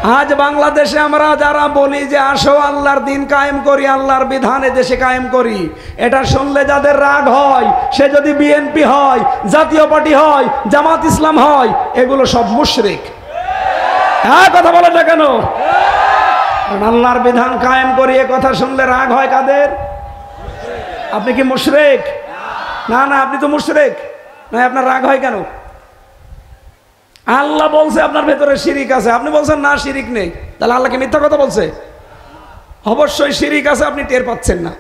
আজ বাংলাদেশে আমরা যারা বলি যে আসো আল্লাহর দিন কায়েম করি, আল্লাহর বিধানে দেশে কায়েম করি, এটা শুনলে যাদের রাগ হয়, সে যদি বিএনপি হয়, জাতীয় পার্টি হয়, জামাত ইসলাম হয়, এগুলো সব মুশরিক। হ্যাঁ, কথা বলেন না কেন? আল্লাহর বিধান কায়েম করি এ কথা শুনলে রাগ হয় কাদের? আপনি কি মুশরিক? না না, আপনি তো মুশরিক না, আপনার রাগ হয় কেন? আল্লাহ বলছে আপনার ভেতরে শিরিক আছে, আপনি বলছেন না শিরিক নেই, তাহলে আল্লাহকে মিথ্যা কথা বলছে? অবশ্যই শিরিক আছে, আপনি টের পাচ্ছেন না।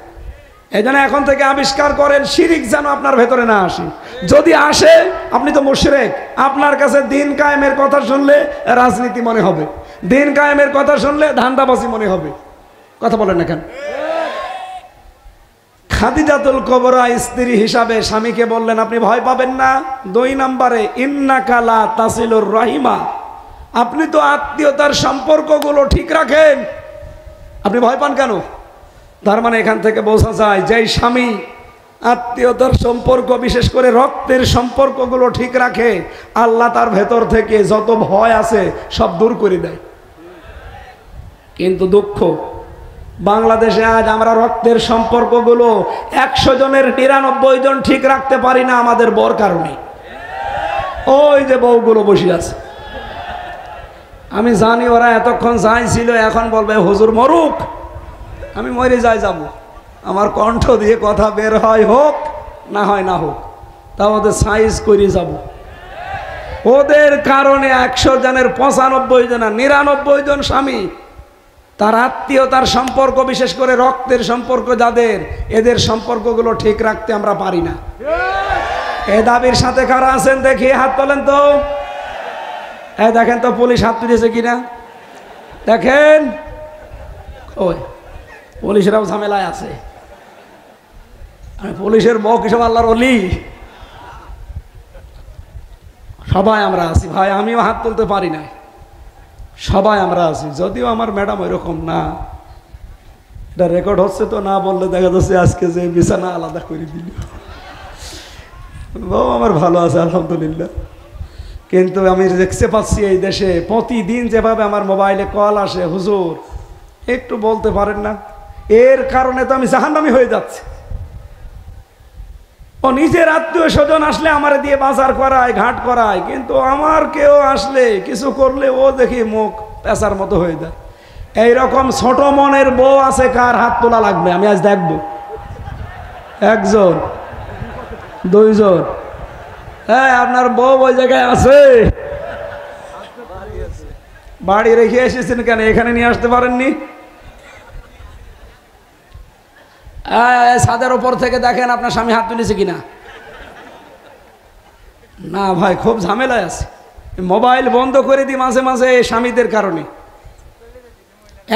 এই জন্য এখন থেকে আবিষ্কার করেন শিরিক যেন আপনার ভেতরে না আসে। যদি আসে আপনি তো মুশরিক। আপনার কাছে দিন কায়েমের কথা শুনলে রাজনীতি মনে হবে, দিন কায়েমের কথা শুনলে ধান্দাবাজি মনে হবে। কথা বলেন না কেন? খাদিজাতুল কুবরা স্ত্রী হিসাবে স্বামীকে বললেন আপনি ভয় পাবেন না। 2 নম্বরে ইন্নাকা লা তাসিলুর রাহিমা, আপনি তো আত্মীয়তার সম্পর্কগুলো ঠিক রাখেন, আপনি ভয় পান কেন? তার মানে এখান থেকে বোঝা যায় যে স্বামী আত্মীয়তার সম্পর্ক, বিশেষ করে রক্তের সম্পর্কগুলো ঠিক রাখে, আল্লাহ তার ভেতর থেকে যত ভয় আছে সব দূর করে দেয়। কিন্তু দুঃখ, বাংলাদেশে আজ আমরা রক্তের সম্পর্কগুলো 100 জনের 99 জন ঠিক রাখতে পারি না আমাদের বর কারণে। ওই যে বউগুলো বসে আছে, আমি জানি ওরা এতক্ষণ চাইছিল, এখন বলবে হুজুর মরুক, আমি মরে যাব, আমার কণ্ঠ দিয়ে কথা বের হয় হোক না হয় না হোক, তা ওদের সাইজ করে যাব। ওদের কারণে 100 জনের 95 জন 99 জন স্বামী তার আত্মীয়তার সম্পর্ক, বিশেষ করে রক্তের সম্পর্ক যাদের, এদের সম্পর্কগুলো ঠিক রাখতে আমরা পারি না। এ দাবির সাথে কারা আছেন দেখি হাত তোলেন তো। এই দেখেন তো পুলিশ হাত তুলেছে কিনা দেখেন। ওই পুলিশরাও ঝামেলায় আছে। পুলিশের বউ কিসব আল্লাহর ওলি? সবাই আমরা আছি ভাই, আমিও হাত তুলতে পারি না, সবাই আমরা আছি। যদিও আমার ম্যাডাম ওইরকম না, এটা রেকর্ড হচ্ছে তো, না বললে দেখা যাচ্ছে আজকে যে বিছানা আলাদা করে দিল। বউ আমার ভালো আছে আলহামদুলিল্লাহ, কিন্তু আমি দেখতে পাচ্ছি এই দেশে প্রতিদিন যেভাবে আমার মোবাইলে কল আসে, হুজুর একটু বলতে পারেন না, এর কারণে তো আমি জাহান্নামী হয়ে যাচ্ছি। ও নিজের আত্মীয় স্বজন আসলে আমার দিয়ে বাজার করায়, ঘাট করায়, কিন্তু আমার কেউ আসলে কিছু করলে ও দেখি মুখ পেঁচার মতো হয়ে যায়। এইরকম ছোট মনের বউ আছে কার? হাত তোলা লাগবে, আমি আজ দেখব। 1 জন 2 জন। হ্যাঁ, আপনার বউ ওই জায়গায় আছে, বাড়ি রেখে এসেছেন কেন? এখানে নিয়ে আসতে পারেননি? ছাদের ওপর থেকে দেখেন আপনার স্বামী হাত তুলেছে কিনা। না ভাই, খুব ঝামেলায় আছে। মোবাইল বন্ধ করে দিই মাঝে মাঝে স্বামীদের কারণে।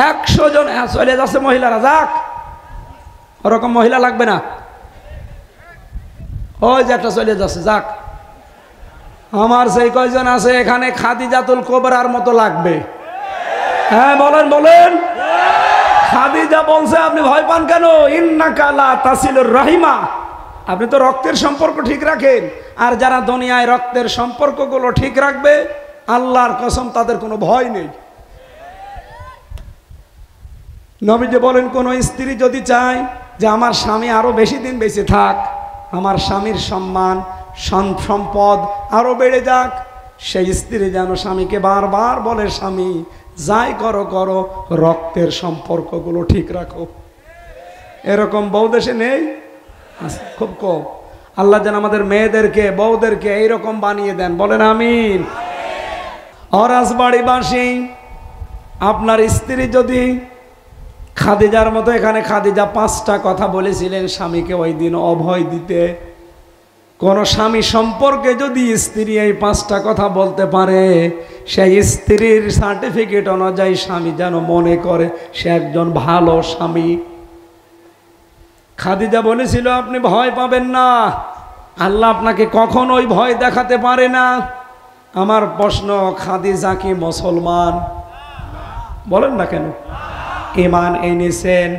100 জন চলে যাচ্ছে মহিলারা, যাক, ওরকম মহিলা লাগবে না। ওই যে একটা চলে যাচ্ছে, যাক, আমার সেই কয়জন আছে এখানে খাদিজাতুল কুবরার মতো লাগবে। হ্যাঁ বলেন বলেন। খাদিজা বলছে আপনি ভয় পান কেন? ইন্নাকা লা তাসিলুর রাহিমা, আপনি তো রক্তের সম্পর্ক ঠিক রাখেন, আর যারা দুনিয়ায় রক্তের সম্পর্কগুলো ঠিক রাখবে আল্লাহর কসম তাদের কোনো ভয় নেই। নবীজি বলেন কোন স্ত্রী যদি চায় যে আমার স্বামী আরো বেশি দিন বেঁচে থাক, আমার স্বামীর সম্মান সম্পদ আরো বেড়ে যাক, সেই স্ত্রী যেন স্বামীকে বারবার বলে স্বামী যাই করো করো, রক্তের সম্পর্কগুলো ঠিক রাখো। এরকম বউ দেশে নেই, খুব কম। আল্লাহ যেন আমাদের মেয়েদেরকে, বউদেরকে এইরকম বানিয়ে দেন, বলেন আমিন। রাজবাড়িবাসী, আপনার স্ত্রী যদি খাদিজার মতো, এখানে খাদিজা 5টা কথা বলেছিলেন স্বামীকে ওই দিন অভয় দিতে। কোন স্বামী সম্পর্কে যদি স্ত্রী এই 5টা কথা বলতে পারে, সেই স্ত্রীর সার্টিফিকেট অনুযায়ী স্বামী যেন মনে করে সে একজন ভালো স্বামী। খাদিজা বলেছিল আপনি ভয় পাবেন না, আল্লাহ আপনাকে কখনোই ভয় দেখাতে পারে না। আমার প্রশ্ন, খাদিজা কি মুসলমান? বলেন না কেন? ঈমান এনেছেন?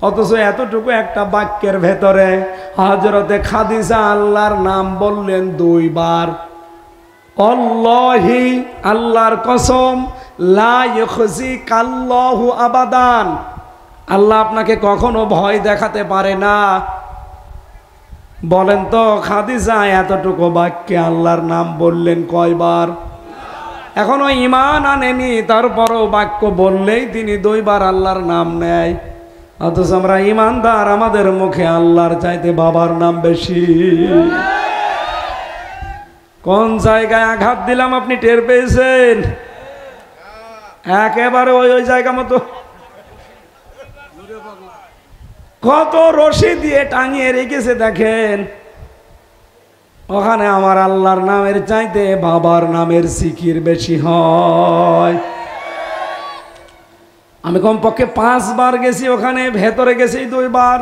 অথচ এতটুকু একটা বাক্যের ভেতরে হযরতে খাদিজা আল্লাহর নাম বললেন 2 বার। আল্লাহি, আল্লাহর কসম, লা ইউখজিকাল্লাহু আবাদান, আল্লাহ আপনাকে কখনো ভয় দেখাতে পারে না। বলেন তো খাদিজা এতটুকু বাক্যে আল্লাহর নাম বললেন কয়বার? এখনো ঈমান আনেনি, তারপরও বাক্য বললেই তিনি 2 বার আল্লাহর নাম নেয়। অথচ আমরা ঈমানদার, আমাদের মুখে আল্লাহর চাইতে বাবার নাম বেশি। কোন জায়গায় আঘাত দিলাম আপনি টের পেয়েছেন? একেবারে ওই জায়গা মতো কত রশি দিয়ে টাঙিয়ে রেখেছে দেখেন। ওখানে আমার আল্লাহর নামের চাইতে বাবার নামের জিকির বেশি হয়। আমি কমপক্ষে 5 বার গেছি ওখানে, ভেতরে গেছি 2 বার,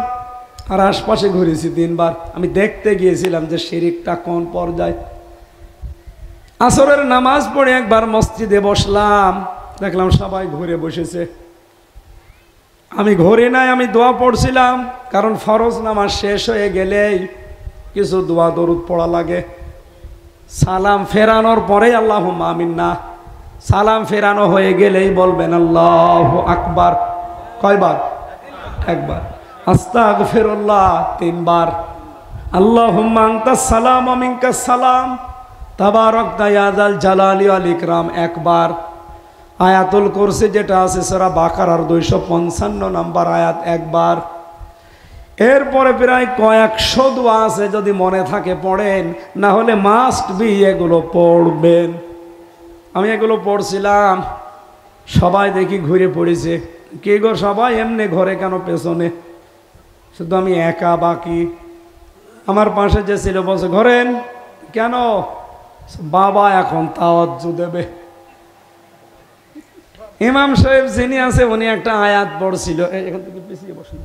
আর আশপাশে ঘুরেছি 3 বার। আমি দেখতে গিয়েছিলাম যে শিরিকটা কোন পর্যায়ে। আসরের নামাজ পড়ে একবার মসজিদে বসলাম, দেখলাম সবাই ঘুরে বসেছে। আমি ঘুরে নাই, আমি দোয়া পড়ছিলাম, কারণ ফরজ নামাজ শেষ হয়ে গেলেই কিছু দোয়া দরুদ পড়া লাগে। সালাম ফেরানোর পরে আল্লাহুম্মা আমিন না, সালাম ফেরানো হয়ে গেলেই বলবেন আল্লাহু আকবার। কয়বার? 1 বার। আস্তাগফিরুল্লাহ 3 বার। আল্লাহুম্মা আনতাস সালাম ওয়া মিনকাস সালাম তাবারাকতা ইয়া যাল জালালি ওয়াল ইকরাম 1 বার। আয়াতুল কুরসি যেটা আছে সূরা বাকারার 255 নম্বর আয়াত 1 বার। এরপরে প্রায় কয়েকশো দোয়া আছে, যদি মনে থাকে পড়েন, না হলে মাস্ট বি এগুলো পড়বেন। আমি এগুলো পড়ছিলাম, সবাই দেখি ঘুরে পড়েছে। কে গো সবাই এমনি ঘরে কেন পেছনে? শুধু আমি একা বাকি। আমার পাশে যে ছিল বলছে ঘরেন কেন? বাবা এখন তাওয়াজ্জু দেবে। ইমাম সাহেব যিনি আছে উনি একটা আয়াত পড়ছিল, এখান থেকে পিছিয়ে বসুন।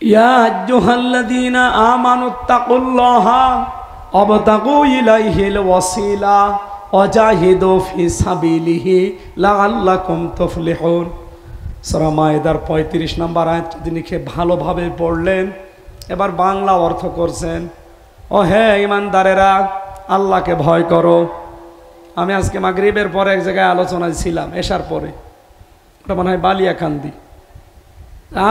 ইয়া আইয়ুহাল্লাযীনা আমানুত্তাকুল্লাহা ওয়াবতাগু ইলাইহিল ওয়াসিলা ওয়াজাহিদু ফি সাবিলিহি লাআল্লাকুম তুফলিহুন। সূরা মায়েদার 35 নম্বর আয়াত তিনি ভালোভাবে পড়লেন, এবার বাংলা অর্থ করছেন। ও হে ঈমানদারেরা, আল্লাহকে ভয় করো। আমি আজকে মাগরিবের পরে এক জায়গায় আলোচনায় ছিলাম, এশার পরে, ওটা মনে হয় বালিয়াকান্দি।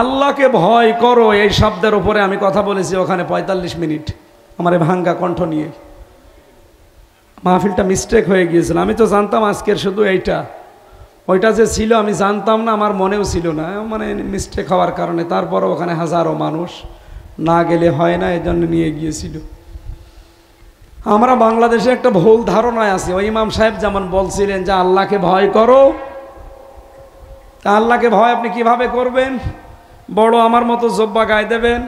আল্লাহকে ভয় করো এই শব্দের উপরে আমি কথা বলেছি ওখানে 45 মিনিট, আমার ভাঙ্গা কণ্ঠ নিয়ে। মাহফিলটা মিস্টেক হয়ে গিয়েছিল। আমি তো জানতাম আজকের শুধু এইটা, ওইটা যে ছিল আমি জানতাম না, আমার মনেও ছিল না, মানে মিস্টেক হওয়ার কারণে। তারপরও ওখানে হাজারো মানুষ, না গেলে হয় না, এই জন্য নিয়ে গিয়েছিল। আমরা বাংলাদেশে একটা ভুল ধারণায় আছি। ওই ইমাম সাহেব যেমন বলছিলেন যে আল্লাহকে ভয় করো, তা আল্লাহকে ভয় আপনি কিভাবে করবেন? বড় আমার মতো জব্বা গায়ে দেবেন,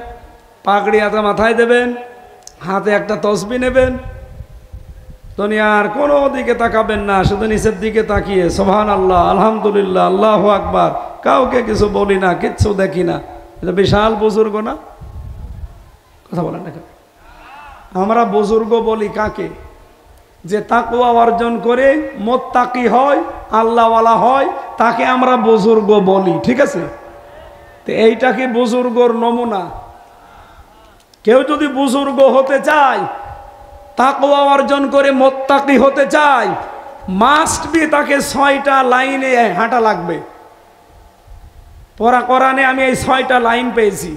পাগড়ি হাতে মাথায় দেবেন, হাতে একটা তসবি নেবেন, দুনিয়ার কোনো দিকে তাকাবেন না, শুধু নিচের দিকে তাকিয়ে সুবহানাল্লাহ, আলহামদুলিল্লাহ, আল্লাহু আকবার, কাউকে কিছু বলি না, কিচ্ছু দেখি না। এটা বিশাল বুজুর্গ না? কথা বলেন না? আমরা বুজুর্গ বলি কাকে? যে তাকওয়া অর্জন করে মুত্তাকি হয়, আল্লাহওয়ালা হয়, তাকে আমরা বুজুর্গ বলি। ঠিক আছে? তো এইটা কি বুজুর্গর নমুনা? কেউ যদি বুজুর্গ হতে চায়, তাকওয়া অর্জন করে মুত্তাকি হতে চায়, মাস্ট বি তাকে 6টা লাইনে হাঁটা লাগবে। পড়া কোরআনে আমি এই 6টা লাইন পেয়েছি।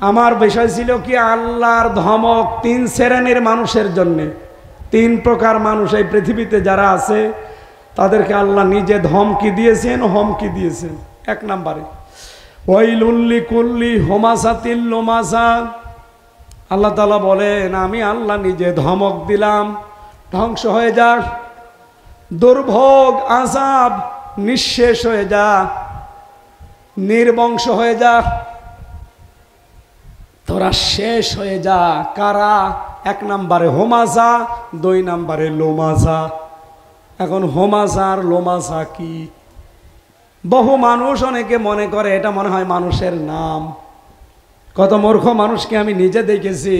আমার বিষয় ছিল কি, আল্লাহর ধমক 3 শ্রেণীর মানুষের জন্য। 3 প্রকার মানুষ এই পৃথিবীতে যারা আছে তাদেরকে আল্লাহ নিজে ধমকি দিয়েছেন, হুমকি দিয়েছেন। 1 নম্বরে ওয়াইলুল লিকুল্লি হুমাযাতিল লুমাযা। আল্লাহ তাআলা বলেন আমি আল্লাহ নিজে ধমক দিলাম, ধ্বংস হয়ে যা, দুর্ভোগ আযাব নিঃশেষ হয়ে যা, নির্বংশ হয়ে যা, তোরা শেষ হয়ে যা। কারা? 1 নম্বরে হোমাজা, 2 নম্বরে লোমাজা। এখন হোমাজা আর লোমাজা কি? বহু মানুষ অনেকে মনে করে এটা মনে হয় মানুষের নাম। কত মূর্খ মানুষকে আমি নিজে দেখেছি।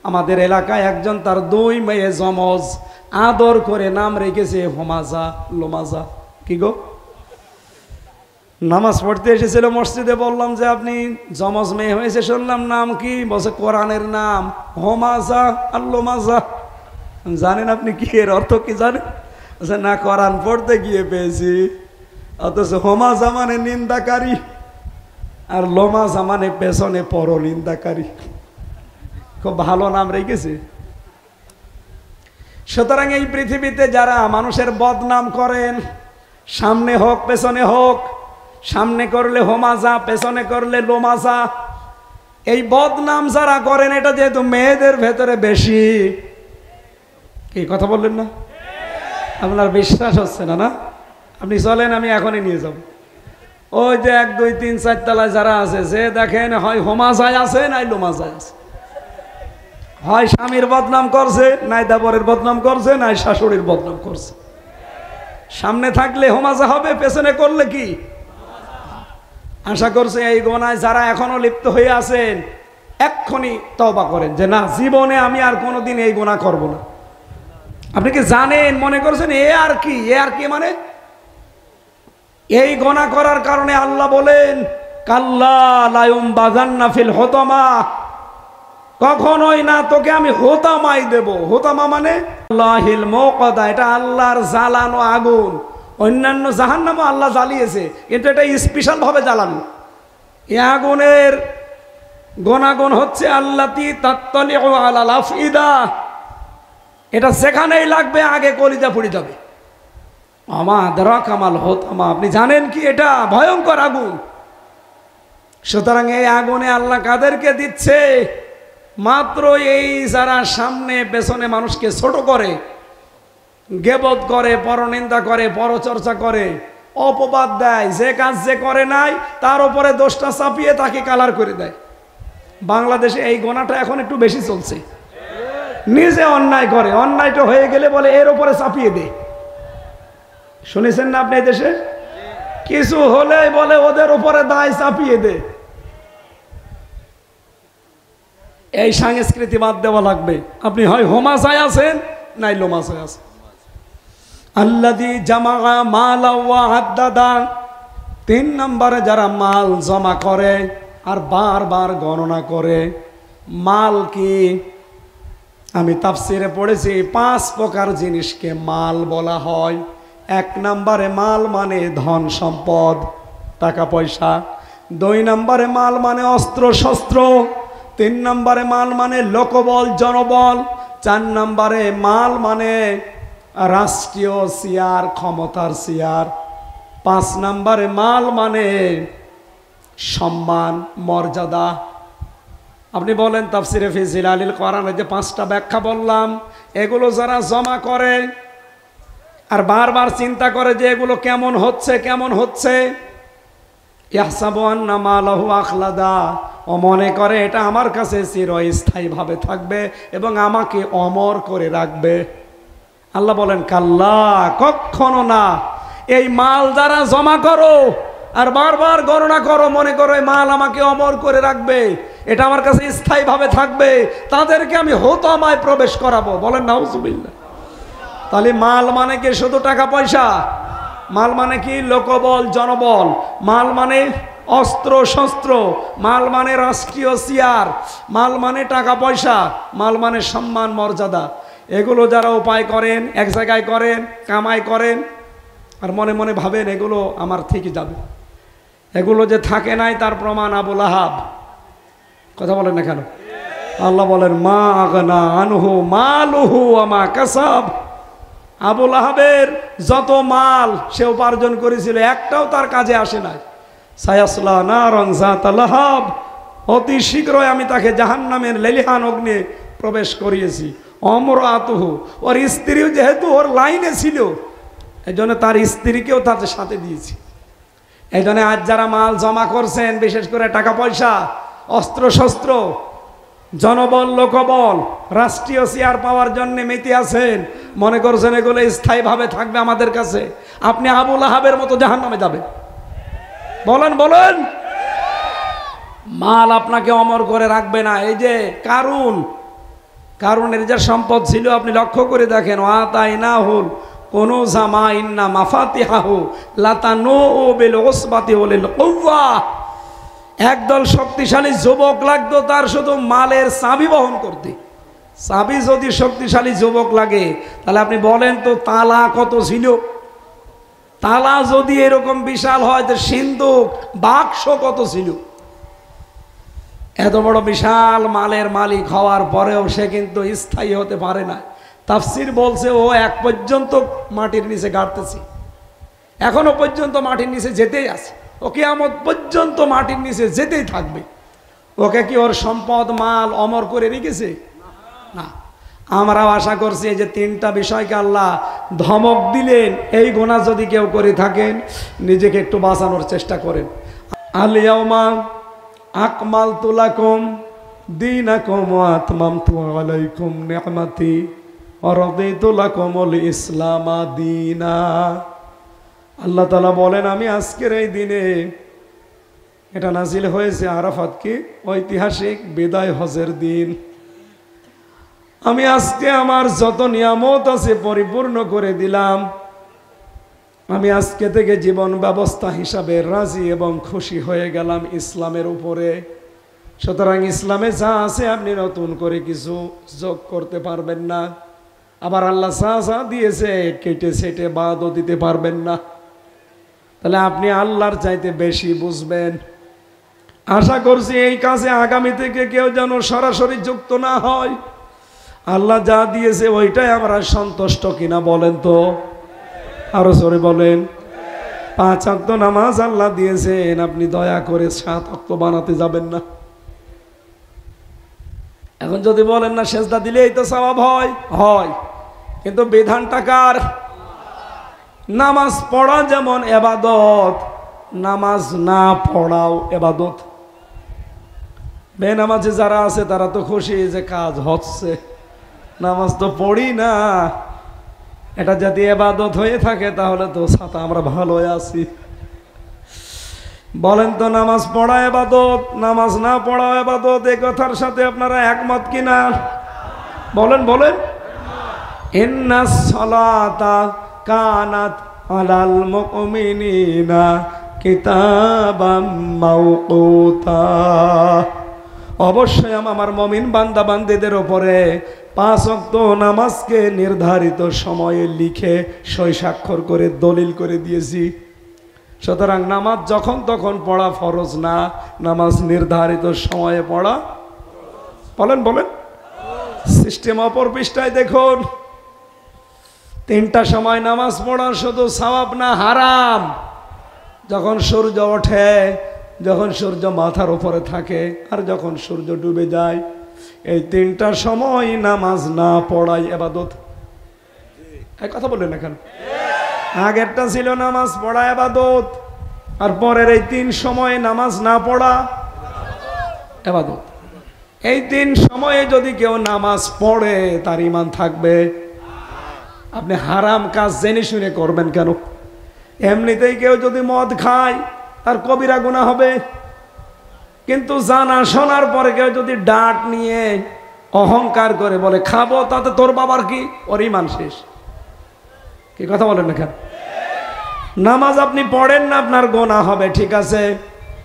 আমাদের এলাকায় একজন তার 2 মেয়ে জমজ আদর করে নাম রেখেছে হোমাজা লোমাজা। কি গো? নামাজ পড়তে এসেছিল মসজিদে, বললাম যে আপনি জমজ মেয়ে হয়েছে শুনলাম, নাম কি? বলছে কোরআনের নাম হোমাজা আল্লোমাজা। জানেন আপনি কি এর অর্থ কি জানেন? বলছে না, কোরআন পড়তে গিয়ে পেয়েছি। অথচ হোমাজা মানে নিন্দাকারী, আর লোমাজা মানে পেছনে পর নিন্দাকারী। খুব ভালো নাম রেখেছে। সুতরাং এই পৃথিবীতে যারা মানুষের বদনাম করেন, সামনে হোক পেছনে হোক, সামনে করলে হোমাজা, পেছনে করলে লোমাজা, এই বদনাম যারা করেন, এটা যেহেতু মেয়েদের ভেতরে বেশি। কি কথা বললেন না? আপনার বিশ্বাস হচ্ছে না? না, আপনি চলেন, আমি এখনই নিয়ে যাব। ওই যে 1 2 3 4 তলায় যারা আছে, যে দেখেন হয় হোমাজায় আছে নাই লোমাজায় আছে, হয় স্বামীর বদনাম করছে, নাই দেবরের বদনাম করছে, নাই শাশুড়ির বদনাম করছে। সামনে থাকলে হোমাজা হবে, পেছনে করলে কি? আশা করছে এই গোনায় যারা এখনো লিপ্ত হয়ে আছেন, এক্ষুনি তওবা করেন যে না, জীবনে আমি আর কোনোদিন এই গোনা করব না। আপনি কি জানেন, মনে করছেন এ আর কি, এ আর কি মানে? এই গোনা করার কারণে আল্লাহ বলেন কাল্লা লায়ুম বাজান্না ফিল হোতামা, কখনোই না, তোকে আমি হোতামাই দেব। হোতামা মানে আল্লাহিল মুকাদা, এটা আল্লাহর জ্বালানো আগুন। অন্যান্য জাহান্নামও আল্লাহ জ্বালিয়েছে, কিন্তু এটা স্পেশাল ভাবে জ্বালানো। এই আগুনের গুণাগুণ হচ্ছে আল্লাতি তাত্তালিউ আলাল আফইদা, এটা যেখানেই লাগবে আগে কলিজা পুড়ে যাবে। আমাদের কামাল হোতামা, আপনি জানেন কি এটা ভয়ঙ্কর আগুন। সুতরাং এই আগুনে আল্লাহ কাদেরকে দিচ্ছে? মাত্র এই যারা সামনে পেছনে মানুষকে ছোট করে, গেবত করে, পরনিন্দা করে, পরচর্চা করে, অপবাদ দেয়, যে কাজ যে করে নাই তার উপরে দোষটা চাপিয়ে তাকে কালার করে দেয়। বাংলাদেশে এই গোনাটা এখন একটু বেশি চলছে। নিজে অন্যায় করে, অন্যায়টা হয়ে গেলে বলে এর উপরে চাপিয়ে দে। শুনেছেন না আপনি? দেশে কিছু হলে বলে ওদের উপরে দায় চাপিয়ে দে। এই সংস্কৃতি বাদ দেওয়া লাগবে। আপনি হয় হোমাজায় আছেন নাই লোমাজায় আছেন। আল্লাযী জামা মালা ওয়া আদ্দাদা, 3 নম্বরে যারা মাল জমা করে আর বারবার গণনা করে। মাল কি? আমি তাফসিরে পড়েছি 5 প্রকার জিনিসকে মাল বলা হয়। 1 নম্বরে মাল মানে ধন সম্পদ, টাকা পয়সা। 2 নম্বরে মাল মানে অস্ত্র শস্ত্র। 3 নম্বরে মাল মানে লোকবল জনবল। 4 নম্বরে মাল মানে রাষ্ট্রীয় চেয়ার, ক্ষমতার চেয়ার। 5 নম্বরে মাল মানে সম্মান, মর্যাদা। আপনি বলেন তাফসিরে ফি জিলালিল কোরআন, যে 5টা ব্যাখ্যা বললাম, এগুলো যারা জমা করে আর বারবার চিন্তা করে যে এগুলো কেমন হচ্ছে কেমন হচ্ছে, ইয়াহসাবু আন্না মালাহু আখলাদা, ও মনে করে এটা আমার কাছে চিরস্থায়ীভাবে থাকবে এবং আমাকে অমর করে রাখবে। আল্লাহ বলেন কাল্লা, কখনো না। এই মাল যারা জমা করো আর বারবার গণনা করো, মনে করো এই মাল আমাকে অমর করে রাখবে, এটা আমার কাছে স্থায়ীভাবে থাকবে, তাদেরকে আমি হোতামায় প্রবেশ করাবো। বলেন নাউজুবিল্লাহ। তাহলে মাল মানে কি শুধু টাকা পয়সা? মাল মানে কি? লোকবল জনবল। মাল মানে অস্ত্র শস্ত্র। মাল মানে রাষ্ট্রীয় চেয়ার। মাল মানে টাকা পয়সা। মাল মানে সম্মান মর্যাদা। এগুলো যারা উপায় করেন, এক জায়গায় করেন, কামাই করেন আর মনে মনে ভাবেন এগুলো আমার থেকে যাবে, এগুলো যে থাকে নাই তার প্রমাণ আবু লাহাব। কথা বলেন না কেন? আল্লাহ বলেন মা আগনা আনহু মালুহু ওয়া মা কাসাব। আবু লাহাবের যত মাল সে উপার্জন করেছিল একটাও তার কাজে আসে নাই। সায়াসলা নারান যাতা লাহাব, অতি শীঘ্রই আমি তাকে জাহান্নামের লেলিহান অগ্নি প্রবেশ করিয়েছি। অমরাতুহু, ওর স্ত্রীও যেহেতু ওর লাইনে ছিল, এই জন্য তার স্ত্রীকেও তাদের সাথে দিয়েছি। এই জন্য আজ যারা মাল জমা করছেন, বিশেষ করে টাকা পয়সা, অস্ত্র শস্ত্র, জনবল লোকবল, রাষ্ট্রীয় চেয়ার পাওয়ার জন্য মেতে আছেন, মনে করছেন এগুলো স্থায়ীভাবে থাকবে আমাদের কাছে, আপনি আবু লাহাবের মতো জাহান্নামে যাবেন। বলেন বলেন। মাল আপনাকে অমর করে রাখবে না। এই যে কারুনের যে সম্পদ ছিল, আপনি লক্ষ্য করে দেখেন, ওয়াতাইনাহুল কুনুজা মা ইন্না মাফাতিহাহু লাতানু বিল উসবাতি ওয়ালিল কুওয়া। একদল শক্তিশালী যুবক লাগতো তার শুধু মালের চাবি বহন করতে। চাবি যদি শক্তিশালী যুবক লাগে তাহলে আপনি বলেন তো তালা কত ছিল? তালা যদি এরকম বিশাল হয় তো সিন্ধুক বাক্স কত ছিল? এত বড় বিশাল মালের মালিক হওয়ার পরেও সে কিন্তু স্থায়ী হতে পারে না। তাফসীর বলছে ও এক পর্যন্ত মাটির নিচে গাড়তেছে, এখনো পর্যন্ত মাটির নিচে যেতেই আছে, ও কিয়ামত পর্যন্ত মাটির নিচে যেতেই থাকবে। ওকে কি ওর সম্পদ মাল অমর করে রেখেছে? না। আমরাও আশা করছি এই যে তিনটা বিষয়কে আল্লাহ ধমক দিলেন, এই গুনাহ যদি কেউ করে থাকেন নিজেকে একটু বাঁচানোর চেষ্টা করেন। আল ইয়াউমা আকমালতু লাকুম দীনাকুম ওয়া আতমামতু আলাইকুম নি'মাতি ওয়া রাদিতু লাকুমুল ইসলামা দীনা। আল্লাহ তাআলা বলেন আমি আজকের এই দিনে, এটা নাজিল হয়েছে আরাফাত কি ঐতিহাসিক বিদায় হজের দিন, আমি আজকে আমার যত নিয়ামত আছে পরিপূর্ণ করে দিলাম। আমি আজকে থেকে জীবন ব্যবস্থা হিসাবে রাজি এবং খুশি হয়ে গেলাম ইসলামের উপরে। সুতরাং ইসলামে যা আছে আপনি নতুন করে কিছু যোগ করতে পারবেন না। আবার আল্লাহ যা দিয়েছে কেটে সেটে বাদও দিতে পারবেন না। তাহলে আপনি আল্লাহর চাইতে বেশি বুঝবেন। আশা করছি এই কাজে আগামী থেকে কেউ যেন সরাসরি যুক্ত না হয়। আল্লাহ যা দিয়েছে ওইটাই আমরা সন্তুষ্ট কিনা বলেন তো? আরো জোরে বলেন। 5 ওয়াক্ত নামাজ আল্লাহ দিয়েছেন, আপনি দয়া করে 7 ওয়াক্ত বানাতে যাবেন না। এখন যদি বলেন না সেজদা দিলেই তো সওয়াব হয়, কিন্তু বিধানটা কার? নামাজ পড়া যেমন ইবাদত, নামাজ না পড়াও ইবাদত। বেনামাজি যারা আছে তারা তো খুশি যে কাজ হচ্ছে, নামাজ তো পড়ি না। এটা যদি ইবাদত হয়ে থাকে তাহলে তো সাথে আমরা ভালো আছি। বলেন তো নামাজ পড়া ইবাদত, নামাজ না পড়া ইবাদত, এই কথার সাথে আপনারা একমত কিনা? বলেন বলেন। ইন্নাস সালাতা কানাত আলাল মুমিনিনা কিতাবাম মাওকুতা। অবশ্যই আমার মুমিন বান্দা বান্দীদের উপরে 5 ওয়াক্ত নামাজকে নির্ধারিত সময়ে লিখে সই স্বাক্ষর করে দলিল করে দিয়েছি। সুতরাং নামাজ যখন তখন পড়া ফরজ না, নামাজ নির্ধারিত সময়ে পড়া। বলেন বলেন। সিস্টেম অপর পৃষ্ঠায় দেখুন, 3টা সময় নামাজ পড়া শুধু সওয়াব না, হারাম। যখন সূর্য ওঠে, যখন সূর্য মাথার উপরে থাকে, আর যখন সূর্য ডুবে যায়, এই 3টা সময় নামাজ না পড়াই ইবাদত। এই কথা বললেন না কেন? আগেরটা ছিল নামাজ পড়া ইবাদত, আর পরের এই 3 সময় নামাজ না পড়া ইবাদত। এই 3 সময়ে যদি কেউ নামাজ পড়ে তার ঈমান থাকবে। আপনি হারাম কাজ জেনে শুনে করবেন কেন? এমনিতেই কেউ যদি মদ খায় তার কবিরা গুনাহ হবে, কিন্তু জানা শোনার পরে কেউ যদি ডাট নিয়ে অহংকার করে বলে খাবো, তাতে তোর বাবার কি? ওর ঈমান শেষ। কি কথা বলেন না কেন? নামাজ আপনি পড়েন না, আপনার গুনাহ হবে, ঠিক আছে,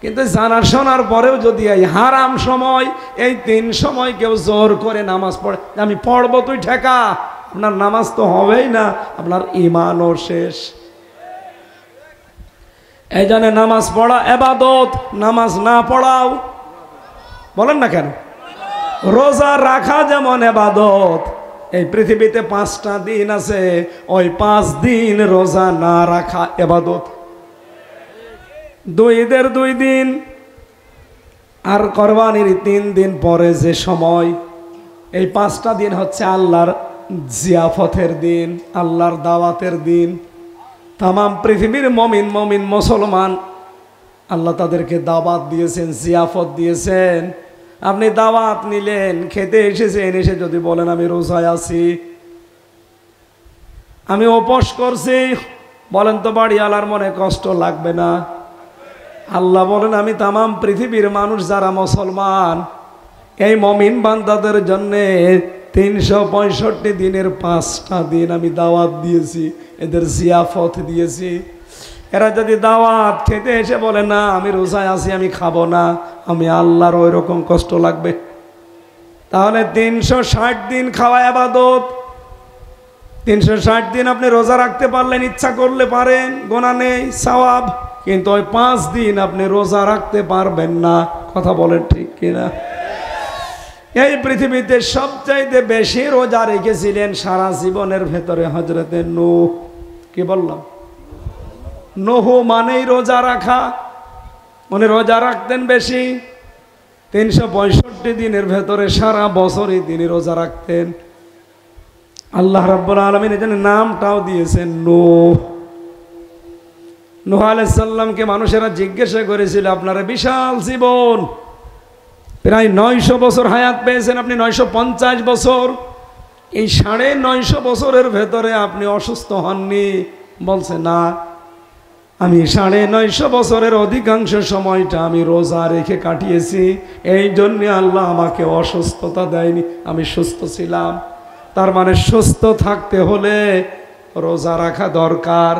কিন্তু জানা শোনার পরেও যদি এই হারাম সময়, এই 3 সময় কেউ জোর করে নামাজ পড়ে, আমি পড়বো তুই ঠেকা, আপনার নামাজ তো হবেই না, আপনার ঈমানও শেষ। এই জন্য নামাজ পড়া ইবাদত, নামাজ না পড়াও। বলেন না কেন? রোজা রাখা যেমন ইবাদত, এই পৃথিবীতে 5টা দিন আছে, ওই 5 দিন রোজা না রাখা ইবাদত। 2 ঈদের 2 দিন আর কোরবানির 3 দিন পরে যে সময়, এই 5টা দিন হচ্ছে আল্লাহর জিয়াফতের দিন, আল্লাহর দাওয়াতের দিন। তামাম পৃথিবীর মুমিন মুসলমান আল্লাহ তাদেরকে দাওয়াত দিয়েছেন, জিয়াফত দিয়েছেন। আপনি দাওয়াত নিলেন, খেতে এসেছেন, এসে যদি বলেন আমি রোজায় আছি, আমি উপোস করছি, বলেন তো বাড়িওয়ালার মনে কষ্ট লাগবে না? আল্লাহ বলেন আমি তামাম পৃথিবীর মানুষ যারা মুসলমান, এই মুমিন বান্দাদের জন্য 365 দিনের 5টা দিন আমি দাওয়াত দিয়েছি, এদের জিয়াফত দিয়েছি। এরা যদি দাওয়াত খেতে এসে বলে না আমি রোজায় আছি, আমি খাবো না, আমি আল্লাহর ওই রকম কষ্ট লাগবে। তাহলে 360 দিন খাওয়া ইবাদত, 360 দিন আপনি রোজা রাখতে পারলেন, ইচ্ছা করলে পারেন, গোনা নেই, সওয়াব। কিন্তু ওই 5 দিন আপনি রোজা রাখতে পারবেন না। কথা বলেন ঠিক কিনা? এই পৃথিবীতে সবচাইতে বেশি রোজা রেখেছিলেন সারা জীবনের ভেতরে হযরতে নূহ। কি বললাম? নূহ মানেই রোজা রাখা। উনি রোজা রাখতেন বেশি, 365 দিনের ভেতরে সারা বছরই তিনি রোজা রাখতেন। আল্লাহ রাব্বুল আলামিন এর জন্য নামটাও দিয়েছেন নূহ। নূহ আলাইহিস সালামকে মানুষেরা জিজ্ঞাসা করেছিল আপনারা বিশাল জীবন, প্রায় 900 বছর হায়াত পেয়েছেন, আপনি 950 বছর, এই 950 বছরের ভেতরে আপনি অসুস্থ হননি? বলছে না, আমি 950 বছরের অধিকাংশ সময়টা আমি রোজা রেখে কাটিয়েছি, এই জন্য আল্লাহ আমাকে অসুস্থতা দেয়নি, আমি সুস্থ ছিলাম। তার মানে সুস্থ থাকতে হলে রোজা রাখা দরকার।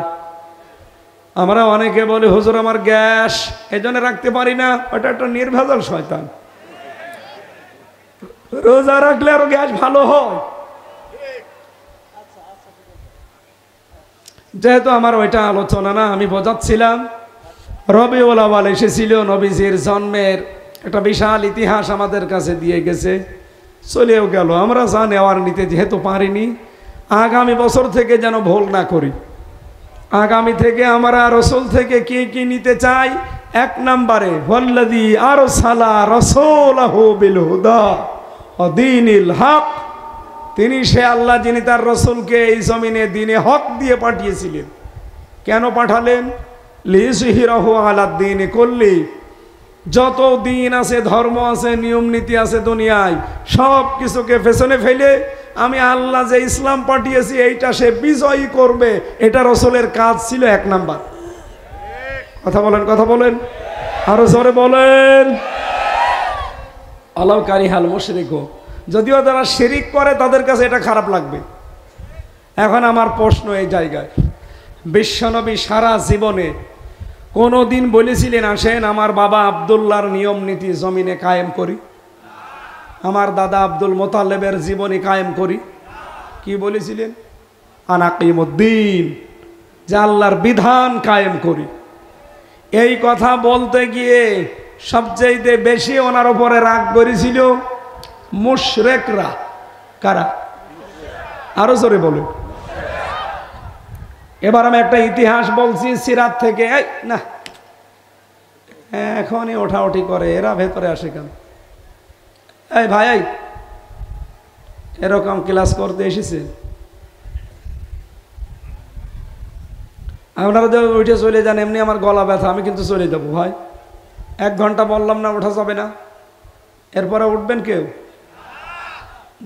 আমরা অনেকে বলি হুজুর আমার গ্যাস, এই জন্য রাখতে পারি না। ওটা একটা নির্ভেজাল শয়তান। রোজা রাখলে আরো গ্যাস ভালো হয়। যেহেতু আমার ওইটা আলোচনা না, আমি বোঝাচ্ছিলাম রবিউল আউয়াল এসেছিল, নবীজির জন্মের একটা বিশাল ইতিহাস আমাদের কাছে দিয়ে গেছে, চলেও গেল। আমরা যা নেওয়ার নিতে যেহেতু পারিনি, আগামী বছর থেকে যেন ভুল না করি। আগামী থেকে আমরা রাসূল থেকে কি কি নিতে চাই? 1 নম্বরে ওয়াল্লাযী আরসালা রাসূলাহু বিল হুদা ওয়া দীনিল হক। তিনি সে আল্লাহ যিনি তার রাসূলকে এই জমিনে দ্বীনে হক দিয়ে পাঠিয়েছিলেন। কেন পাঠালেন? লিইয়ুযহিরাহু আলাদ দীনি কুল্লি। যত দিন আছে, ধর্ম আছে, নিয়ম নীতি আছে দুনিয়ায়, সব কিছুকে পেছনে ফেলে আমি আল্লাহ যে ইসলাম পাঠিয়েছি এইটা সে বিজয়ী করবে, এটা রাসূলের কাজ ছিল 1 নাম্বার। কথা বলেন, কথা বলেন, আরো জোরে বলেন। আলাউ কারিহাল মুশরিকু। যদিও যারা শিরিক করে তাদের কাছে এটা খারাপ লাগবে। এখন আমার প্রশ্ন এই জায়গায়, বিশ্বনবী সারা জীবনে কোনোদিন বলেছিলেন আসেন আমার বাবা আব্দুল্লাহর নিয়ম নীতি জমিনে কায়েম করি, আমার দাদা আব্দুল মোতালেবের জীবনী কায়েম করি? কি বলেছিলেন? আনাকিমুদ্দিন, যে আল্লাহর বিধান কায়েম করি। এই কথা বলতে গিয়ে সবচেয়ে বেশি ওনার উপরে রাগ করেছিল মুশরিকরা। কারা? আরো জোরে বলুন। এবার আমি একটা ইতিহাস বলছি সিরাত থেকে। এই না, এখনই ওঠাউঠি করে, এরা ভেতরে আসে কেন? এই ভাই, এরকম ক্লাস করতে এসেছেন? আপনারা যদি উঠে চলে যান, এমনি আমার গলা ব্যথা, আমি কিন্তু চলে যাবো ভাই। 1 ঘন্টা বললাম না, ওঠা যাবে না। এরপরে উঠবেন কেউ?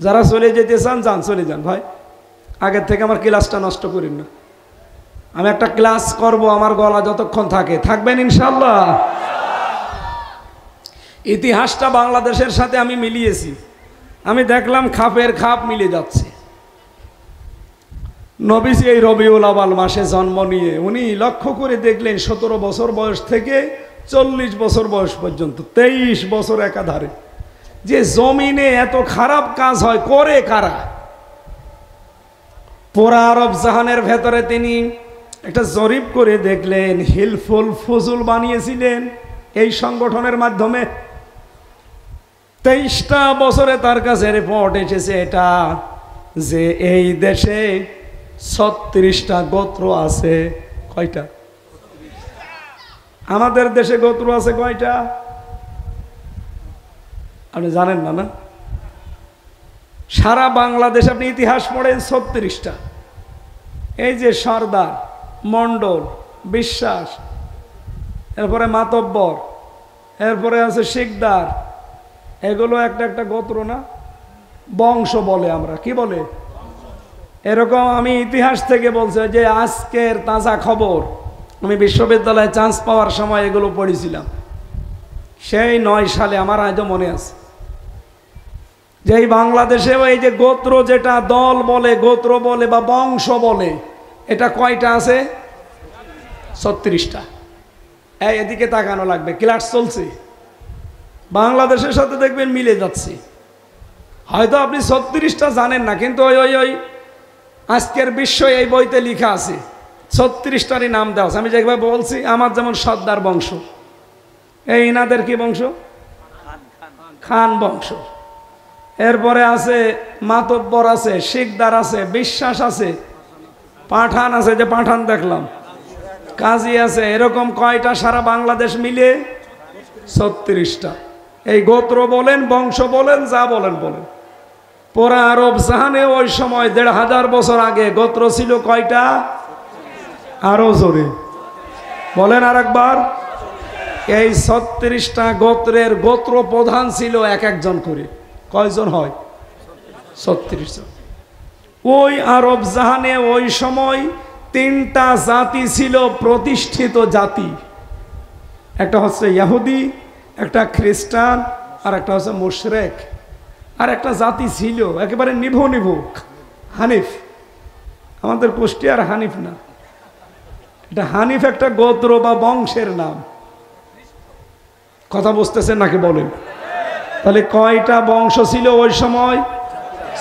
যারা চলে যেতে চান যান, চলে যান ভাই। আগের থেকে আমার ক্লাসটা নষ্ট করেন না। আমি একটা ক্লাস করব, আমার গলা যতক্ষণ থাকে। থাকবেন ইনশাআল্লাহ? ইতিহাসটা বাংলাদেশের সাথে আমি মিলিয়েছি, আমি দেখলাম খাপের খাপ মিলে যাচ্ছে। নবীজি এই রবিউল আউয়াল মাসে জন্ম নিয়ে উনি লক্ষ্য করে দেখলেন 17 বছর বয়স থেকে 40 বছর বয়স পর্যন্ত 23 বছর একাধারে যে জমিনে এত খারাপ কাজ হয় করে কারা? পুরা আরব জাহানের ভেতরে তিনি একটা জরিপ করে দেখলেন, হিলফুল ফুজুল বানিয়েছিলেন এই সংগঠনের মাধ্যমে। 23টা বছরে তার কাছে রিপোর্ট এসেছে এটা যে এই দেশে 36টা গোত্র আছে। কয়টা? আমাদের দেশে গোত্র আছে কয়টা? আপনি জানেন না? না, সারা বাংলাদেশ আপনি ইতিহাস পড়েন 36টা। এই যে সরদার, মন্ডল, বিশ্বাস, এরপরে মাতব্বর, এরপরে আছে শিকদার, এগুলো একটা একটা গোত্র না? বংশ বলে আমরা, কি বলে? এরকম আমি ইতিহাস থেকে বলছি যে আজকের তাজা খবর, আমি বিশ্ববিদ্যালয়ে চান্স পাওয়ার সময় এগুলো পড়েছিলাম সেই 9 সালে, আমার আজও মনে আছে যে এই বাংলাদেশেও এই যে গোত্র, যেটা দল বলে, গোত্র বলে বা বংশ বলে, এটা কয়টা আছে? 36টা। এদিকে তাকানো লাগবে, ক্লাস চলছে, বাংলাদেশের সাথে দেখবেন মিলে যাচ্ছে। হয়তো আপনি 36টা জানেন না, কিন্তু ওই ওই ওই আজকের বিশ্ব এই বইতে লেখা আছে 36টারই নাম দেওয়া আছে। আমি যেভাবে বলছি, আমার যেমন সর্দার বংশ, এই ইনাদের কি বংশ? খান বংশ। এরপরে আছে মাতব্বর আছে, শিকদার আছে, বিশ্বাস আছে, পাঠান আছে, যে পাঠান দেখলাম, কাজী আছে। এরকম কয়টা সারা বাংলাদেশ মিলে? 36টা। এই গোত্র বলেন, বংশ বলেন, যা বলেন বলেন। পুরা আরব জাহানে ওই সময় 1500 বছর আগে গোত্র ছিল কয়টা? আরো জোরে বলেন আর একবার। এই 36টা গোত্রের গোত্র প্রধান ছিল এক একজন করে। কয়জন হয়? 36 জন। ওই আরব জাহানে ওই সময় 3টা জাতি ছিল প্রতিষ্ঠিত জাতি। একটা হচ্ছে ইহুদি, একটা খ্রিস্টান, আর একটা হচ্ছে মুশরিক। আর একটা জাতি ছিল একেবারে নিভু নিভু, হানিফ। আমাদের কুষ্টিয়ার হানিফ না, এটা হানিফ একটা গোত্র বা বংশের নাম। কথা বুঝতেছেন নাকি বলেন? তাহলে কয়টা বংশ ছিল ওই সময়?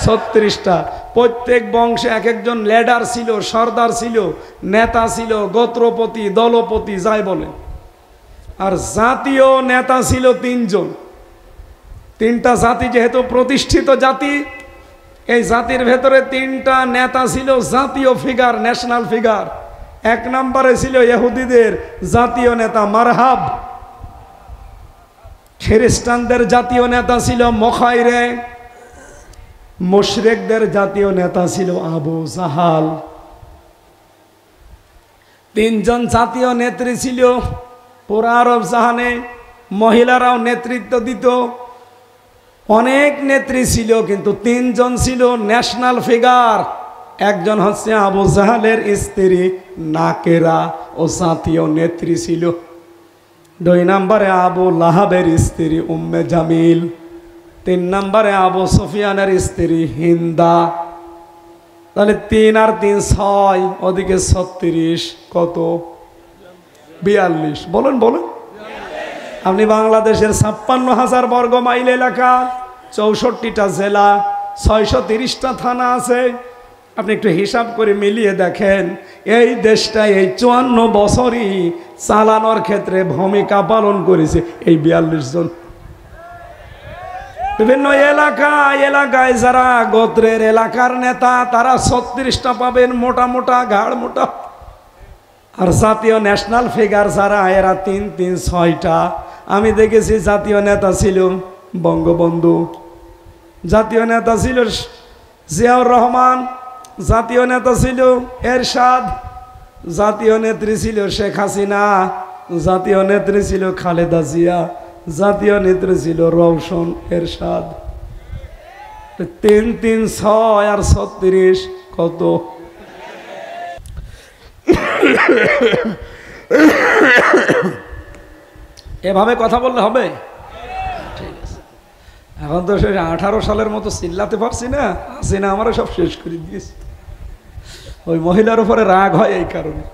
36টা। প্রত্যেক বংশে এক একজন লিডার ছিল, সর্দার ছিল, নেতা ছিল, গোত্রপতি, দলপতি, যাই বলেন। আর জাতীয় নেতা ছিল 3 জন। 3টা জাতি যেহেতু প্রতিষ্ঠিত জাতি, এই জাতির ভেতরে 3টা নেতা ছিল জাতীয় ফিগার, ন্যাশনাল ফিগার। 1 নম্বরে ছিল ইহুদিদের জাতীয় নেতা মারহাব। খ্রিস্টানদের জাতীয় নেতা ছিল মুখাইরে। মুশরিকদের জাতীয় নেতা ছিল আবু জাহাল। 3 জন জাতীয় নেত্রী ছিল পুরা আরব জাহানে। মহিলারাও নেতৃত্ব দিত, অনেক নেত্রী ছিল, কিন্তু 3 জন ছিল ন্যাশনাল ফিগার। একজন হচ্ছে আবু জাহালের স্ত্রী নাকেরা, ও জাতীয় নেত্রী ছিল। 2 নম্বরে আবু লাহাবের স্ত্রী উম্মে জামিল। 3 নম্বরে আবু সুফিয়ানের স্ত্রী হিন্দা। তাহলে 3 আর 3 6, ওদিকে 36, কত? 42। বলেন বলেন। আপনি বাংলাদেশের 56,000 বর্গ মাইল এলাকা, 64টা জেলা, 630টা থানা আছে। আপনি একটু হিসাব করে মিলিয়ে দেখেন, এই দেশটা এই 54 বছরই চালানোর ক্ষেত্রে ভূমিকা পালন করেছে এই 42 জন। বিভিন্ন এলাকায় যারা গোত্রের এলাকার নেতা, তারা 36টা পাবেন, মোটা মোটা, ঘাড় মোটা। আর জাতীয় ন্যাশনাল ফিগার যারা, এরা 3 3 6টা। আমি দেখেছি জাতীয় নেতা ছিল বঙ্গবন্ধু, জাতীয় নেতা ছিল জিয়াউর রহমান, জাতীয় নেতা ছিল এরশাদ, জাতীয় নেত্রী ছিল শেখ হাসিনা, জাতীয় নেত্রী ছিল খালেদা জিয়া, জাতীয় নেত্রী ছিল রওশন এরশাদ। 3 3 6 আর 36, কত? এভাবে কথা বললে হবে? ঠিক আছে। এখন তো সে 18 সালের মতো চিল্লাতে পারছি না, আসি না, আমারও সব শেষ করে দিয়েছে। ওই মহিলার উপরে রাগ হয় এই কারণে।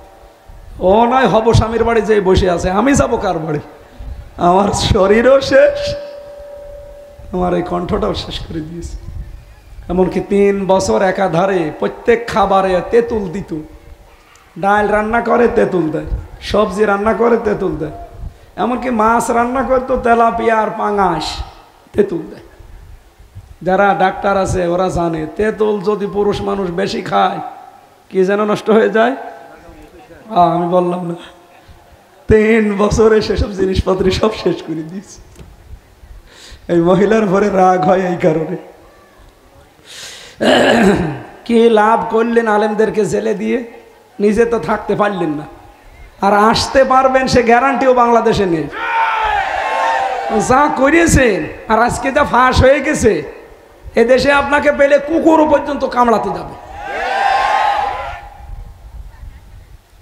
ও নয় হব স্বামীর বাড়ি যে বসে আছে, আমি যাব কার বাড়ি? আমার শরীরও শেষ, আমার এই কণ্ঠটাও শেষ করে দিয়েছে। এমনকি 3 বছর একাধারে প্রত্যেক খাবারে তেঁতুল দিত। ডাল রান্না করে তেঁতুল দেয়, সবজি রান্না করে তেঁতুল দেয়, এমনকি মাছ রান্না করতো তেলাপিয়া আর পাঙাশ, তেঁতুল দেয়। যারা ডাক্তার আছে ওরা জানে, তেঁতুল যদি পুরুষ মানুষ বেশি খায় কি যেন নষ্ট হয়ে যায়। আমি বললাম না, 3 বছরে সেসব জিনিসপত্র সব শেষ করে দিয়েছে। এই মহিলার ভরে রাগ হয় এই কারণে। কি লাভ করলেন আলেমদেরকে জেলে দিয়ে? নিজে তো থাকতে পারলেন না, আর আসতে পারবেন সে গ্যারান্টিও বাংলাদেশে নেই। যা করিয়েছেন আর আজকে যা ফাঁস হয়ে গেছে, এদেশে আপনাকে পেলে কুকুরও পর্যন্ত কামড়াতে যাবে।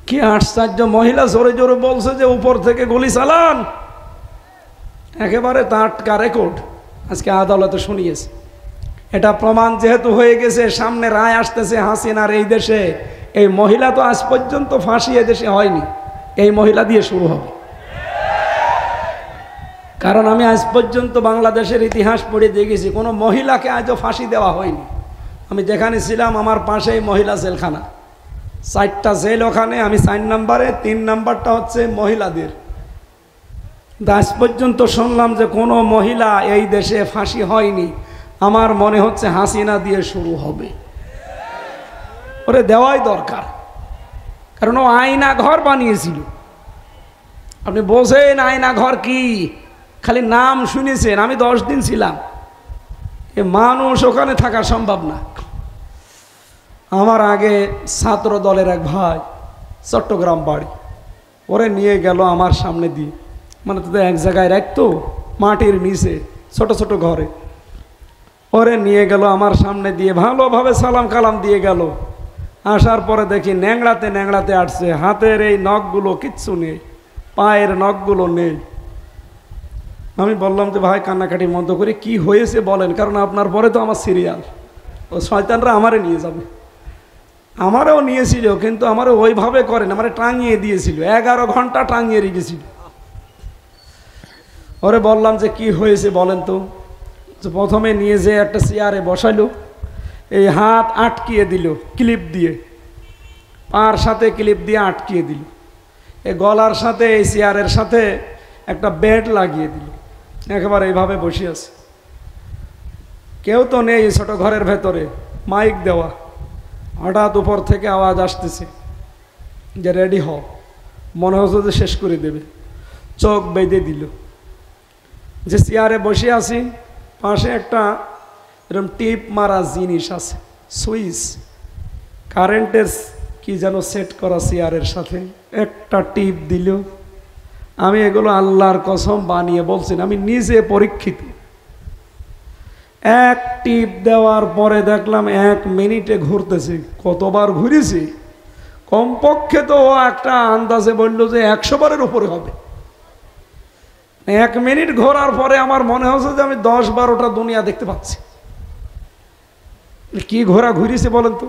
কি আশ্চর্য! মহিলা জোরে জোরে বলছে যে উপর থেকে গুলি চালান, একেবারে টাটকা রেকর্ড আজকে আদালতে শুনিয়েছে। এটা প্রমাণ যেহেতু হয়ে গেছে, সামনে রায় আসতেছে হাসিনার এই দেশে, এই মহিলা তো আজ পর্যন্ত ফাঁসি এদেশে হয়নি, এই মহিলা দিয়ে শুরু হবে। কারণ আমি আজ পর্যন্ত বাংলাদেশের ইতিহাস পড়ে দেখেছি কোনো মহিলাকে আজও ফাঁসি দেওয়া হয়নি। আমি যেখানে ছিলাম আমার পাশেই মহিলা জেলখানা, 4টা জেল ওখানে, আমি 4 নম্বরে, 3 নম্বরটা হচ্ছে মহিলাদের। আজ পর্যন্ত শুনলাম যে কোনো মহিলা এই দেশে ফাঁসি হয়নি। আমার মনে হচ্ছে হাসিনা দিয়ে শুরু হবে। ওরে দেওয়াই দরকার, কারণ ও আয়না ঘর বানিয়েছিল। আপনি বোঝেন আয়না ঘর কি? খালি নাম শুনেছেন। আমি 10 দিন ছিলাম, এ মানুষ ওখানে থাকা সম্ভব না। আমার আগে ছাত্র দলের এক ভাই, চট্টগ্রাম বাড়ি, ওরে নিয়ে গেল আমার সামনে দিয়ে, মানে তো এক জায়গায় রাখতো মাটির নিচে ছোট ছোট ঘরে, ওরে নিয়ে গেল আমার সামনে দিয়ে, ভালোভাবে সালাম কালাম দিয়ে গেল। আসার পরে দেখি ন্যাংড়াতে ন্যাংড়াতে আসছে, হাতের এই নখগুলো কিচ্ছু নেই, পায়ের নখগুলো নেই। আমি বললাম যে ভাই কান্নাকাটি বন্ধ করে কি হয়েছে বলেন, কারণ আপনার পরে তো আমার সিরিয়াল, ও শয়তানরা আমারে নিয়ে যাবে। আমারও নিয়েছিল, কিন্তু আমারও ওইভাবে করেন, আমারে টাঙিয়ে দিয়েছিল, 11 ঘন্টা টাঙিয়ে রেখেছিল। ওরে বললাম যে কি হয়েছে বলেন তো। প্রথমে নিয়ে যে একটা চেয়ারে বসাইলো, এই হাত আটকিয়ে দিল ক্লিপ দিয়ে, পার সাথে ক্লিপ দিয়ে আটকিয়ে দিল, এই গলার সাথে এই চেয়ারের সাথে একটা বেড লাগিয়ে দিল, একেবারে এইভাবে বসে আছে। কেউ তো নেই ছোট ঘরের ভেতরে, মাইক দেওয়া। হঠাৎ উপর থেকে আওয়াজ আসতেছে যে রেডি হও, মনে হচ্ছে যে শেষ করে দেবে। চোখ বেঁধে দিল, যে চেয়ারে বসে আছি পাশে একটা এরকম টিপ মারা জিনিস আছে, সুইচ, কারেন্টের কি যেন সেট করা চেয়ারের সাথে একটা টিপ দিল। আমি এগুলো আল্লাহর কসম বানিয়ে বলছি, আমি নিজে পরীক্ষিত। এক টিপ দেওয়ার পরে দেখলাম 1 মিনিটে ঘুরতেছে। কতবার ঘুরেছি? কমপক্ষে তো একটা আন্দাজে বললো যে 100 বারের উপরে হবে। 1 মিনিট ঘোরার পরে আমার মনে হচ্ছে যে আমি 10-12টা দুনিয়া দেখতে পাচ্ছি। কি ঘোরা ঘুরিছে বলেন তো?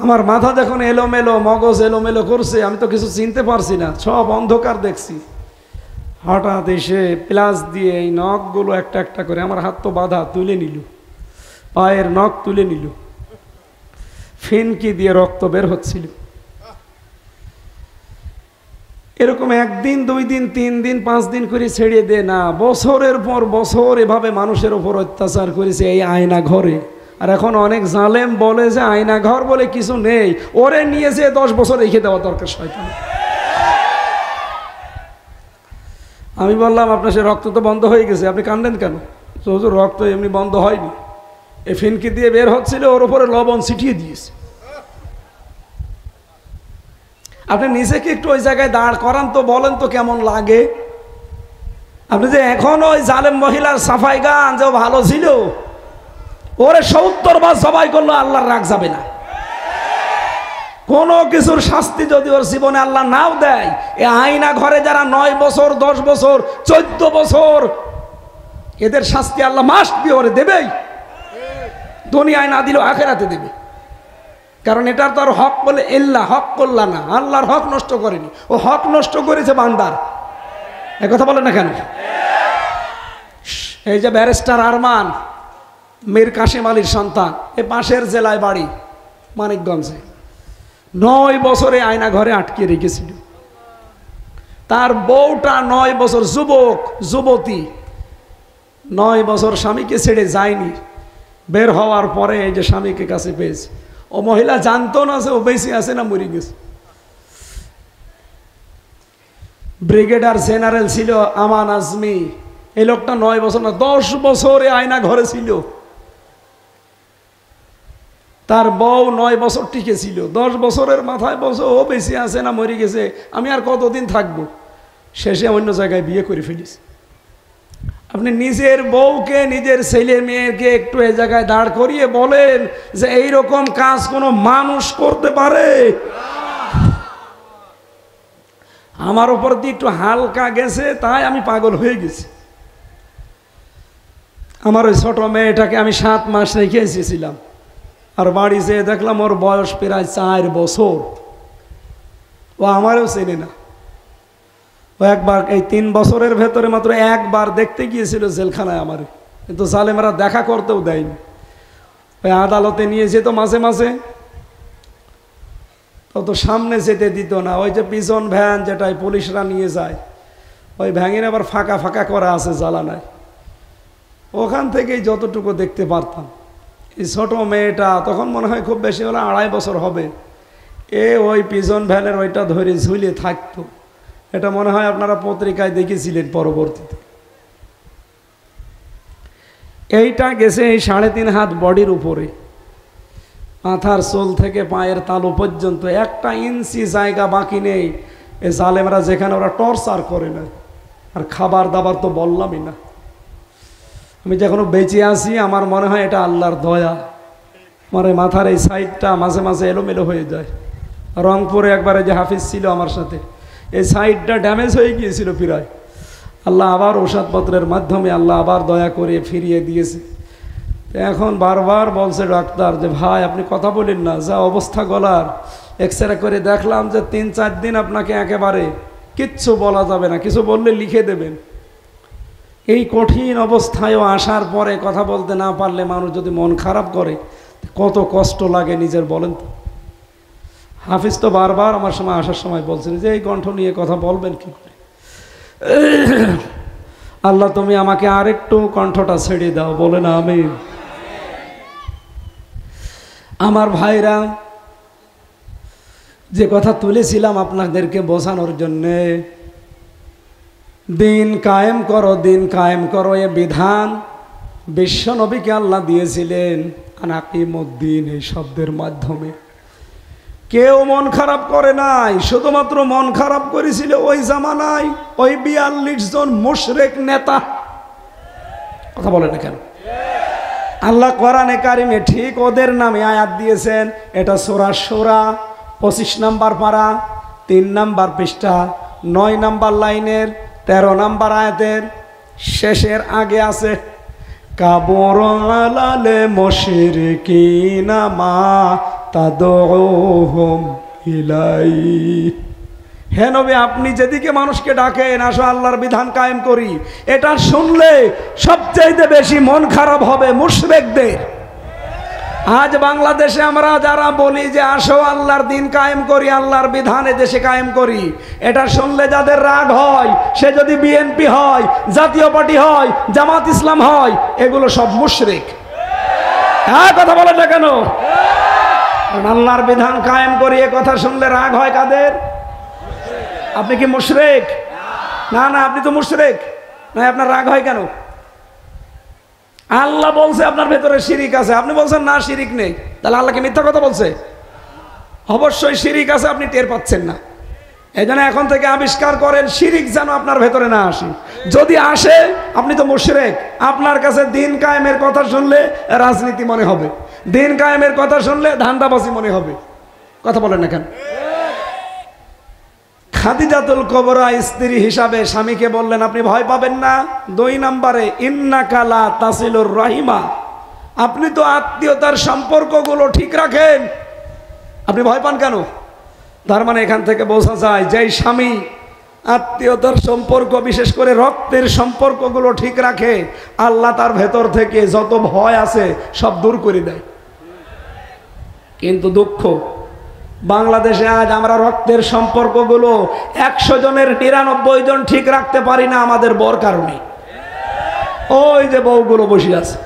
আমার মাথা যখন এলোমেলো, মগজ এলোমেলো করছে, আমি তো কিছু চিনতে পারছি না, সব অন্ধকার দেখছি। হঠাৎ এসে প্লাস দিয়ে এই নখগুলো একটা একটা করে, আমার হাত তো বাঁধা, তুলে নিল, পায়ের নখ তুলে নিল, ফিনকি দিয়ে রক্ত বের হচ্ছিল। এরকম 1 দিন 2 দিন 3 দিন 5 দিন করে ছেড়ে দে না, বছরের পর বছর এভাবে মানুষের উপর অত্যাচার করেছে এই আয়না ঘরে। আর এখন অনেক জালেম বলে যে আয়না ঘর বলে কিছু নেই, ওরে নিয়ে যে 10 বছর রেখে দেওয়া দরকার শয়তান। আমি বললাম আপনার সে রক্ত তো বন্ধ হয়ে গেছে, আপনি কান্দেন কেন? তো হুজুর রক্ত এমনি বন্ধ হয়নি, এই ফিনকি দিয়ে বের হচ্ছিল, ওর উপরে লবণ ছিটিয়ে দিয়েছে। আপনি নিজেকে একটু ওই জায়গায় দাঁড় করান তো, বলেন তো কেমন লাগে? আপনি যে এখন ওই জালেম মহিলার সাফাই গান যে ভালো ছিল, ওরে 70 বার সবাই করলো, আল্লাহর রাগ যাবে না। কোনো কিছুর শাস্তি যদি ওর জীবনে আল্লাহ নাও দেয়, এ আয়না ঘরে যারা 9 বছর 10 বছর 14 বছর, এদের শাস্তি আল্লাহ মাস্ট বি ওরে দেবেই। দুনিয়ায় না দিলেও আখেরাতে দেবে। কারণ এটার তো আর হক বলে ইল্লাহ, হক করলা না, আল্লাহর হক নষ্ট করেনি, ও হক নষ্ট করেছে বান্দার। এ কথা বলে না কেন? এই যে ব্যারিস্টার আরমান মীর কাসিম আলীর সন্তান, এই পাশের জেলায় বাড়ি মানিকগঞ্জে, 9 বছরে আয়না ঘরে আটকে রেখেছিল। তার বউটা 9 বছর, যুবক যুবতী, 9 বছর স্বামীকে ছেড়ে যায়নি। বের হওয়ার পরে এই যে স্বামীকে কাছে পেয়েছে, ও মহিলা জানতো না যে ও বেঁচে আছে না মরে গেছে। ব্রিগেডার জেনারেল ছিল আমান আজমি, এই লোকটা 9 বছর না 10 বছরে আয়না ঘরে ছিল। তার বউ 9 বছর টিকে ছিল, 10 বছরের মাথায় বলছে ও বেঁচে আছে না মরে গেছে, আমি আর কতদিন থাকবো। শেষে অন্য জায়গায় বিয়ে করে ফেলিস। আপনি নিজের বউকে, নিজের ছেলে মেয়েকে একটু এই জায়গায় দাঁড় করিয়ে বলেন যে এইরকম কাজ কোনো মানুষ করতে পারে? আমার উপর দিয়ে একটু হালকা গেছে, তাই আমি পাগল হয়ে গেছি। আমার ওই ছোট মেয়েটাকে আমি 7 মাস রেখে এসেছিলাম, আর বাড়ি যেয়ে দেখলাম ওর বয়স প্রায় 4 বছর। ও আমারও চেনে না। ও একবার এই 3 বছরের ভেতরে মাত্র একবার দেখতে গিয়েছিল জেলখানায় আমারে, কিন্তু জালেমরা দেখা করতেও দেয়নি। ওই আদালতে নিয়ে যেত মাঝে মাঝে, তো সামনে যেতে দিত না। ওই যে পিছন ভ্যান যেটাই পুলিশরা নিয়ে যায়, ওই ভ্যানের আবার ফাঁকা ফাঁকা করা আছে জ্বালানায়, ওখান থেকেই যতটুকু দেখতে পারতাম। এই ছোট মেয়েটা তখন মনে হয় খুব বেশি হলে 2.5 বছর হবে, ওই পিছন ভ্যানের ওইটা ধরে ঝুলে থাকতো। এটা মনে হয় আপনারা পত্রিকায় দেখেছিলেন পরবর্তীতে। এইটা গেছে এই 3.5 হাত বডির উপরে, মাথার চুল থেকে পায়ের তালু পর্যন্ত 1 ইঞ্চি জায়গা বাকি নেই। এই জালেমরা যেখানে ওরা টর্চার করে না। আর খাবার দাবার তো বললামই না। আমি যখনও বেঁচে আছি আমার মনে হয় এটা আল্লাহর দয়া। আমার এই মাথার এই সাইডটা মাঝে মাঝে এলোমেলো হয়ে যায়। রংপুরে একবারে যে হাফিজ ছিল আমার সাথে, এই সাইডটা ড্যামেজ হয়ে গিয়েছিল প্রায়। আল্লাহ আবার ঔষধপত্রের মাধ্যমে আল্লাহ আবার দয়া করে ফিরিয়ে দিয়েছে। এখন বারবার বলছে ডাক্তার যে ভাই আপনি কথা বলেন না, যা অবস্থা গলার, এক্সরে করে দেখলাম যে 3-4 দিন আপনাকে একেবারে কিচ্ছু বলা যাবে না, কিছু বললে লিখে দেবেন। এই কঠিন অবস্থায়ও আসার পরে কথা বলতে না পারলে মানুষ যদি মন খারাপ করে কত কষ্ট লাগে নিজের, বলেন তো। হাফিজ তো বারবার আমার সময় আসার সময় বলছেন যে এই কণ্ঠ নিয়ে কথা বলবেন কি করে। আল্লাহ তুমি আমাকে আরেকটু কণ্ঠটা ছেড়ে দাও, বলে না আমিন। আমার ভাইরা, যে কথা তুলেছিলাম আপনাদেরকে বোঝানোর জন্যে, দিন কায়েম করো, দিন কায়েম করো, এ বিধান বিশ্ব নবীকে আল্লাহ দিয়েছিলেন আনাকিমুদ্দিন এই শব্দের মাধ্যমে। কেউ মন খারাপ করে নাই, শুধুমাত্র মন খারাপ করেছিল ওই জামানায় ওই 42 জন মুশরিক নেতা। কথা বলে না কেন? আল্লাহ কোরআনে কারিমে ঠিক ওদের নামে আয়াত দিয়েছেন। এটা সূরা শূরা 25 নম্বর পারা 3 নম্বর পৃষ্ঠা 9 নম্বর লাইনের 13 নম্বর আয়াতের শেষের আগে আছে, কাবুরা আলাল মুশরিকিনা মা তাদউহুম ইলাই। হে নবী, আপনি যেদিকে মানুষকে ডাকেন আসো আল্লাহর বিধান কায়েম করি, এটা শুনলে সবচেয়ে বেশি মন খারাপ হবে মুশরিকদের। আজ বাংলাদেশে আমরা যারা বলি যে আসো আল্লাহর দিন কায়েম করি, আল্লাহর বিধান দেশে কায়েম করি, এটা শুনলে যাদের রাগ হয়, সে যদি বিএনপি হয়, জাতীয় পার্টি হয়, জামাত ইসলাম হয়, এগুলো সব মুশরিক। হ্যাঁ, কথা বলেন না কেন? আল্লাহর বিধান কায়েম করি এ কথা শুনলে রাগ হয় কাদের? আপনি কি মুশরিক? না না, আপনি তো মুশরিক না, আপনার রাগ হয় কেন? আল্লাহ বলছে আপনার ভেতরে শিরিক আছে, আপনি বলছেন না শিরিক নেই, তাহলে আল্লাহকে মিথ্যা কথা বলছে? অবশ্যই শিরিক আছে, আপনি টের পাচ্ছেন না। এই জন্য এখন থেকে আবিষ্কার করেন শিরিক যেন আপনার ভেতরে না আসে। যদি আসে আপনি তো মুশরিক। আপনার কাছে দিন কায়েমের কথা শুনলে রাজনীতি মনে হবে, দিন কায়েমের কথা শুনলে ধান্দাবাজি মনে হবে। কথা বলেন না কেন? খাদিজাতুল কুবরা স্ত্রী হিসাবে স্বামীকে বললেন আপনি ভয় পাবেন না। 2 নম্বরে ইন্নাকা লা তাসিলুর রাহিমা, আপনি তো আত্মীয়তার সম্পর্কগুলো ঠিক রাখেন, আপনি ভয় পান কেন? তার মানে এখান থেকে বোঝা যায় যে স্বামী আত্মীয়তার সম্পর্ক বিশেষ করে রক্তের সম্পর্কগুলো ঠিক রাখে, আল্লাহ তার ভেতর থেকে যত ভয় আছে সব দূর করে দেয়। কিন্তু দুঃখ, বাংলাদেশে আজ আমরা রক্তের সম্পর্কগুলো 100 জনের 99 জন ঠিক রাখতে পারি না আমাদের বর কারণে। ওই যে বউগুলো বসে আছে,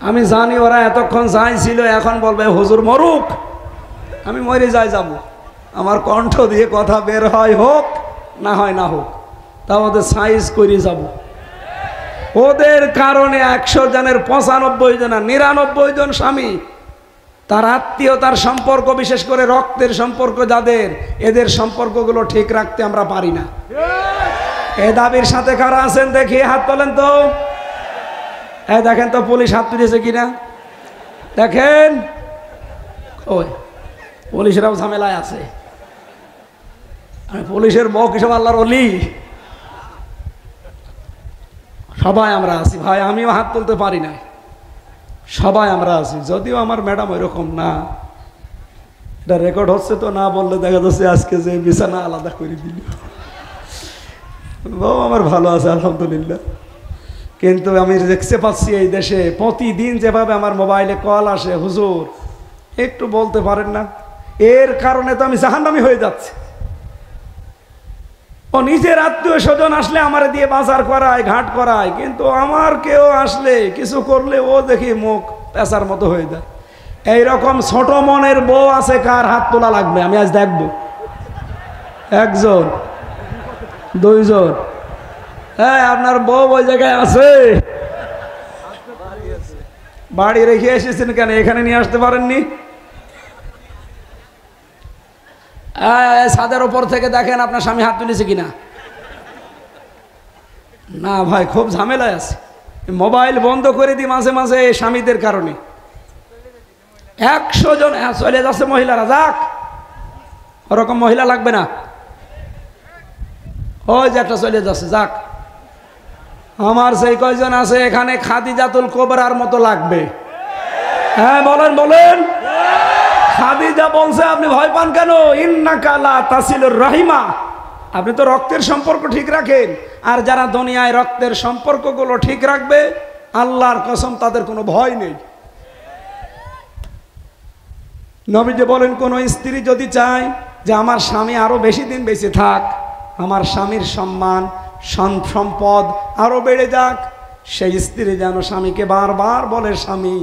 আমি জানি ওরা এতক্ষণ যাই ছিল এখন বলবে হুজুর মরুক, আমি মরে যাই যাব, আমার কণ্ঠ দিয়ে কথা বের হয় হোক না হয় না হোক, তা ওদের সাইজ করে যাব। ওদের কারণে 100 জনের 95 জন 99 জন স্বামী তার আত্মীয়তার সম্পর্ক বিশেষ করে রক্তের সম্পর্ক যাদের, এদের সম্পর্কগুলো ঠিক রাখতে আমরা পারি না। এ দাবির সাথে কারা আছেন দেখি হাত তোলেন তো। দেখেন তো পুলিশ হাত তুলেছে কিনা দেখেন। ওই পুলিশরাও ঝামেলায় আছে। পুলিশের বউ কিসব আল্লাহর ওলি, সবাই আমরা আছি ভাই। আমিও হাত তুলতে পারি না, সবাই আমরা আছি, যদিও আমার ম্যাডাম ওইরকম না। এটা রেকর্ড হচ্ছে তো, না বললে দেখা যাচ্ছে আজকে যে বিছানা আলাদা করে দিল। বউ আমার ভালো আছে আলহামদুলিল্লাহ, কিন্তু আমি দেখতে পাচ্ছি এই দেশে প্রতিদিন যেভাবে আমার মোবাইলে কল আসে, হুজুর একটু বলতে পারেন না, এর কারণে তো আমি জাহান্নামী হয়ে যাচ্ছি। ও নিজের আত্মীয় স্বজন আসলে আমার দিয়ে বাজার করায়, ঘাট করায়, কিন্তু আমার কেউ আসলে কিছু করলে ও দেখি মুখ পেঁচার মতো হয়ে যায়। এইরকম ছোট মনের বউ আছে, কার হাত তোলা লাগবে? আমি আজ দেখব, একজন, দুইজন। হ্যাঁ, আপনার বউ ওই জায়গায় আছে, বাড়ি রেখে এসেছেন কেন? এখানে নিয়ে আসতে পারেননি? ছাদের ওপর থেকে দেখেন আপনার স্বামী হাত তুলেছে কিনা। না ভাই, খুব ঝামেলায় আছে। মোবাইল বন্ধ করে দিই মাঝে মাঝে স্বামীদের কারণে। 100 জন চলে যাচ্ছে মহিলারা, যাক, ওরকম মহিলা লাগবে না। ওই যে একটা চলে যাচ্ছে, যাক। আমার সেই কয়জন আছে এখানে খাদিজাতুল কোবরার মতো লাগবে। হ্যাঁ বলেন বলেন। খাদিজা বলছে, আপনি ভয় পান কেন? ইন্নাকা লা তাসিলুর রাহিমা, আপনি তো রক্তের সম্পর্ক ঠিক রাখেন, আর যারা দুনিয়ায় রক্তের সম্পর্কগুলো ঠিক রাখবে, আল্লাহর কসম তাদের কোনো ভয় নেই। নবীজি বলেন, কোন স্ত্রী যদি চায় যে আমার স্বামী আরো বেশি দিন বেঁচে থাক, আমার স্বামীর সম্মান সম্পদ আরো বেড়ে যাক, সেই স্ত্রী যেন স্বামীকে বারবার বলে, স্বামী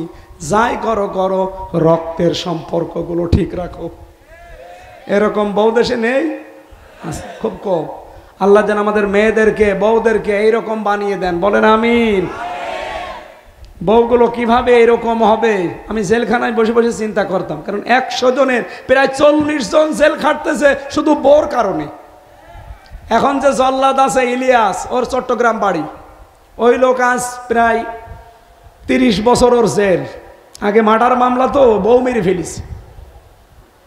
যাই করো করো, রক্তের সম্পর্কগুলো ঠিক রাখো। এরকম বউ দেশে নেই, খুব কম। আল্লাহ যেন আমাদের মেয়েদেরকে, বউদেরকে এইরকম বানিয়ে দেন, বলেন আমিন। বউগুলো কিভাবে এরকম হবে? আমি জেলখানায় বসে বসে চিন্তা করতাম, কারণ 100 জনের প্রায় 40 জন জেল খাটতেছে শুধু বউর কারণে। এখন যে জল্লাদ আছে ইলিয়াস, ওর চট্টগ্রাম বাড়ি, ওই লোক আজ প্রায় 30 বছর ওর জেল। আগে মার্ডার মামলা তো, বউ মেরে ফেলিছে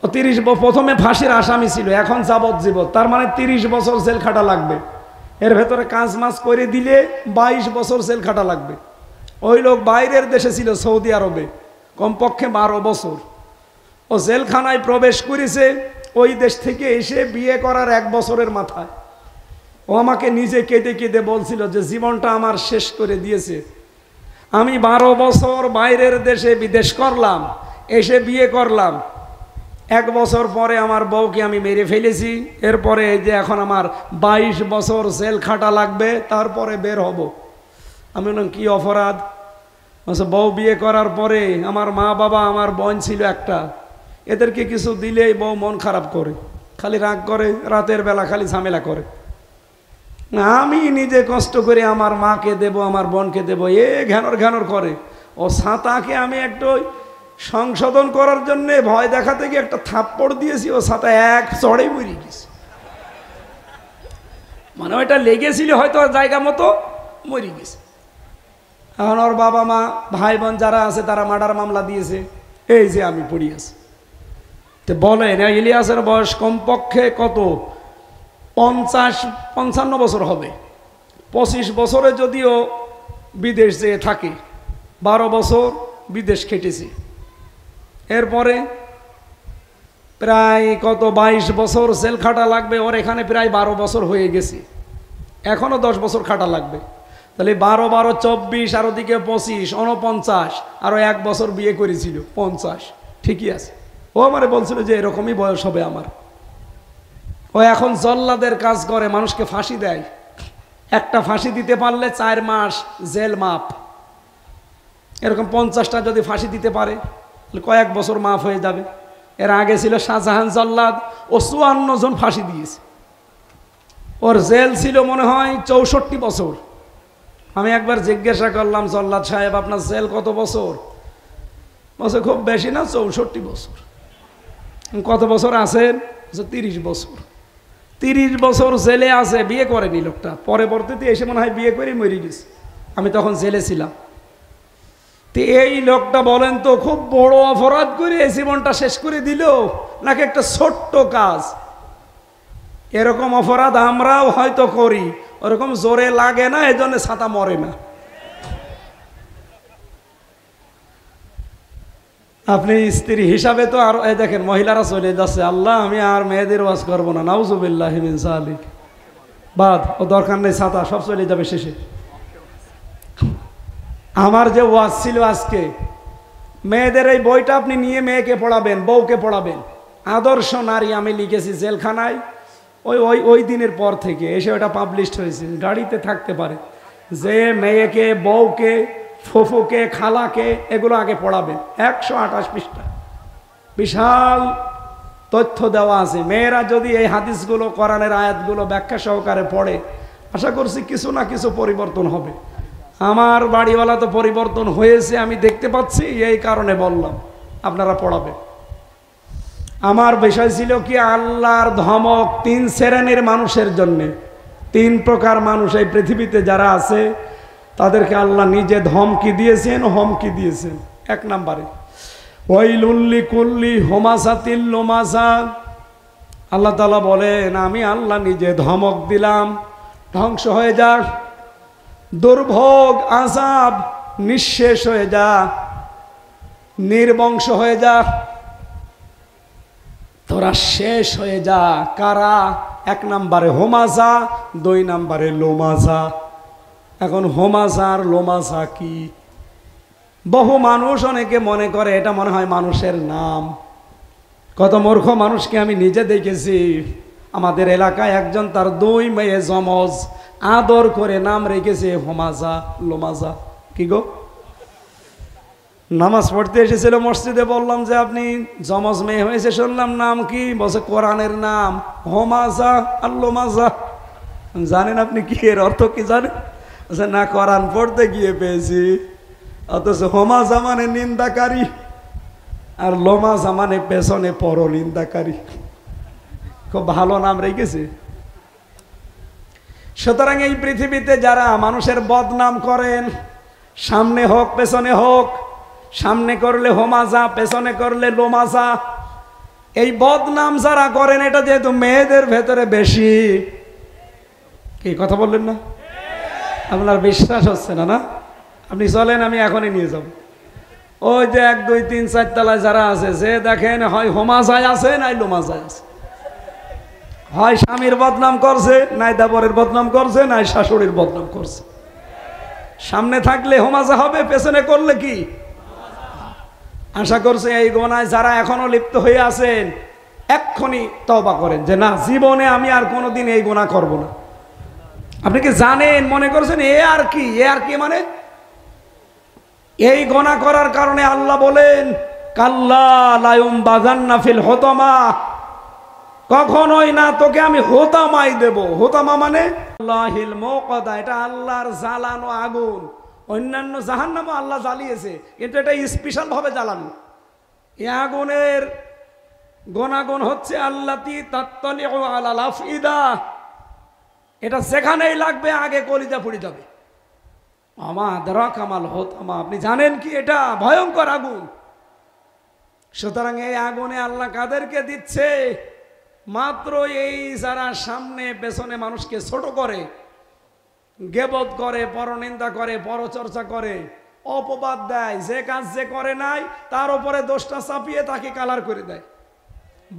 ও। 30 প্রথমে ফাঁসির আসামি ছিল, এখন যাবজ্জীবন, তার মানে 30 বছর জেল খাটা লাগবে। এর ভেতরে কাজ মাস করে দিলে 22 বছর জেল খাটা লাগবে। ওই লোক বাইরের দেশে ছিল, সৌদি আরবে, কমপক্ষে 12 বছর ও জেলখানায় প্রবেশ করেছে। ওই দেশ থেকে এসে বিয়ে করার 1 বছরের মাথায় ও আমাকে নিজে কেঁদে কেঁদে বলছিল যে জীবনটা আমার শেষ করে দিয়েছে। আমি 12 বছর বাইরের দেশে বিদেশ করলাম, এসে বিয়ে করলাম, 1 বছর পরে আমার বউকে আমি মেরে ফেলেছি। এরপরে এই যে এখন আমার 22 বছর জেল খাটা লাগবে, তারপরে বের হব। আমি বললাম, কি অপরাধ? বউ বিয়ে করার পরে আমার মা বাবা, আমার বোন ছিল একটা, এদেরকে কিছু দিলেই বউ মন খারাপ করে, খালি রাগ করে, রাতের বেলা খালি ঝামেলা করে। আমি নিজে কষ্ট করে আমার মাকে দেব, আমার বোনকে দেব, ঘ্যানর ঘ্যানর করে। ও ছাতাকে আমি একটু সংশোধন করার জন্য ভয় দেখাতে গিয়ে একটা থাপ্পড় দিয়েছি, ও ছাতা এক চড়ে মরে গেছে। মানে ওইটা লেগেছিল হয়তো জায়গা মতো, মরে গেছে। এখন ওর বাবা মা ভাই বোন যারা আছে তারা মার্ডার মামলা দিয়েছে, এই যে আমি পড়ি আছি। তো বলেন, ইলিয়াসের বয়স কমপক্ষে কত? 50-55 বছর হবে। 25 বছরে যদিও বিদেশ যেয়ে থাকে, 12 বছর বিদেশ খেটেছে। এরপরে প্রায় কত 22 বছর জেল খাটা লাগবে। ওর এখানে প্রায় 12 বছর হয়ে গেছে, এখনো 10 বছর খাটা লাগবে। তাহলে 12 12 24, আর ওদিকে 25, 49, আরো 1 বছর বিয়ে করেছিল, 50। ঠিকই আছে। ও আমারে বলছিল যে এরকমই বয়স হবে আমার। ও এখন জল্লাদের কাজ করে, মানুষকে ফাঁসি দেয়। একটা ফাঁসি দিতে পারলে 4 মাস জেল মাপ। এরকম 50টা যদি ফাঁসি দিতে পারে, কয়েক বছর মাফ হয়ে যাবে। এর আগে ছিল শাহজাহান জল্লাদ, ও 54 জন ফাঁসি দিয়েছে। ওর জেল ছিল মনে হয় 64 বছর। আমি একবার জিজ্ঞাসা করলাম, জল্লাদ সাহেব আপনার জেল কত বছর? বলছে খুব বেশি না, 64 বছর। কত বছর আছেন? 30 বছর। 30 বছর জেলে আছে, বিয়ে করেনি লোকটা। পরবর্তীতে এসে মনে হয় বিয়ে করে মরে গেছে। আমি তখন জেলে ছিলাম। তো এই লোকটা বলেন তো, খুব বড় অপরাধ করে জীবনটা শেষ করে দিল, নাকি একটা ছোট্ট কাজ? এরকম অপরাধ আমরাও হয়তো করি, ওরকম জোরে লাগে না, এজন্য ছাতা মরে না। আপনি স্ত্রী হিসাবে তো আর এই দেখেন মহিলারা চলে যাচ্ছে, আল্লাহ আমি আর মেয়েদের ওয়াজ করবো না, নাউজুবিল্লাহি মিন যালিক, বাদ, ও দরকার নেই, ছাতা সব চলে যাবে শেষে। আমার যে ওয়াজ ছিল আজকে, মেয়েদের এই বইটা আপনি নিয়ে মেয়েকে পড়াবেন, বউকে পড়াবেন, আদর্শ নারী আমি লিখেছি জেলখানায়, ওই ওই ওই দিনের পর থেকে এসে ওটা পাবলিশড হয়েছে, গাড়িতে থাকতে পারে, যে মেয়েকে, বউকে, ফুফুকে, খালাকে এগুলো আগে পড়াবেন। 128 পৃষ্ঠা বিশাল তথ্য দেওয়া আছে। মেয়েরা যদি এই হাদিসগুলো, কোরআনের আয়াতগুলো ব্যাখ্যা সহকারে পড়ে, আশা করছি কিছু না কিছু পরিবর্তন হবে। আমার বাড়িওয়ালা তো পরিবর্তন হয়েছে, আমি দেখতে পাচ্ছি, এই কারণে বললাম আপনারা পড়াবেন। আমার বিষয় ছিল কি, আল্লাহর ধমক 3 শ্রেণীর মানুষের জন্যে। 3 প্রকার মানুষ এই পৃথিবীতে যারা আছে, তাদেরকে আল্লাহ নিজে ধমকি দিয়েছেন, হুমকি দিয়েছেন। 1 নম্বরে ওয়াইলুল লিকুল্লি হুমাযাতিল লুমাযা, আল্লাহ তাআলা বলেন আমি আল্লাহ নিজে ধমক দিলাম, ধ্বংস হয়ে যা, দুর্ভোগ আযাব নিঃশেষ হয়ে যা, নির্বংশ হয়ে যা, তোরা শেষ হয়ে যা। কারা? 1 নম্বরে হুমাযা, 2 নম্বরে লুমাযা। এখন হুমাযা আর লুমাযা কি? বহু মানুষ, অনেকে মনে করে এটা মনে হয় মানুষের নাম। কত মূর্খ মানুষকে আমি নিজে দেখেছি। আমাদের এলাকায় একজন তার 2 মেয়ে যমজ, আদর করে নাম রেখেছে হুমাযা, লুমাযা। কি গো, নামাজ পড়তে এসেছিল মসজিদে, বললাম যে আপনি যমজ মেয়ে হয়েছে শুনলাম, নাম কি? বলছে কোরআনের নাম হুমাযা আর লুমাযা। জানেন আপনি কি এর অর্থ কি জানেন? না, কোরআন পড়তে গিয়ে পেয়েছি। অথচ হুমাযা মানে নিন্দাকারী, আর লুমাযা মানে পেছনে পর নিন্দাকারী। খুব ভালো নাম রেখেছে। সুতরাং এই পৃথিবীতে যারা মানুষের বদনাম করেন, সামনে হোক পেছনে হোক, সামনে করলে হুমাযা, পেছনে করলে লুমাযা, এই বদনাম যারা করেন, এটা যেহেতু মেয়েদের ভেতরে বেশি। কি কথা বললেন না? আপনার বিশ্বাস হচ্ছে না? না, আপনি চলেন, আমি এখনই নিয়ে যাব। ওই যে 1, 2, 3, 4 তলায় যারা আছে, যে দেখেন হয় হুমাযায় আছে, নাই লুমাযায় আছে। হয় স্বামীর বদনাম করছে, নাই দেবরের বদনাম করছে, নাই শাশুড়ির বদনাম করছে। সামনে থাকলে হুমাযা হবে, পেছনে করলে কি? আশা করছে এই গুনায় যারা এখনো লিপ্ত হয়ে আছেন, এক্ষুনি তওবা করেন যে না, জীবনে আমি আর কোনোদিন এই গুনাহ করব না। আপনি কি জানেন, মনে করছেন এ আর কি, এ আর কি মানে? এই গুনাহ করার কারণে আল্লাহ বলেন কাল্লা লা ইউমবাযান্না ফিল হুতামা, কখনোই না, তোকে আমি হোতামাই দেব। হোতামা মানে আল্লাহিল মুকাদা, এটা আল্লাহর জ্বালানো আগুন। অন্যান্য জাহান্নামও আল্লাহ জ্বালিয়েছে, কিন্তু এটা স্পেশাল ভাবে জ্বালানো। এই আগুনের গুণাগুণ হচ্ছে আল্লাতি তাত্তালিউ আলাল আফইদা, এটা যেখানেই লাগবে আগে কলিজা পুড়ে যাবে। আমা আদরাকামাল হোতামা, আপনি জানেন কি এটা ভয়ঙ্কর আগুন। সুতরাং এই আগুনে আল্লাহ কাদেরকে দিচ্ছে? মাত্র এই যারা সামনে পেছনে মানুষকে ছোট করে, গেবত করে, পরনিন্দা করে, পরচর্চা করে, অপবাদ দেয়, যে কাজ যে করে নাই তার উপরে দোষটা চাপিয়ে তাকে কালার করে দেয়।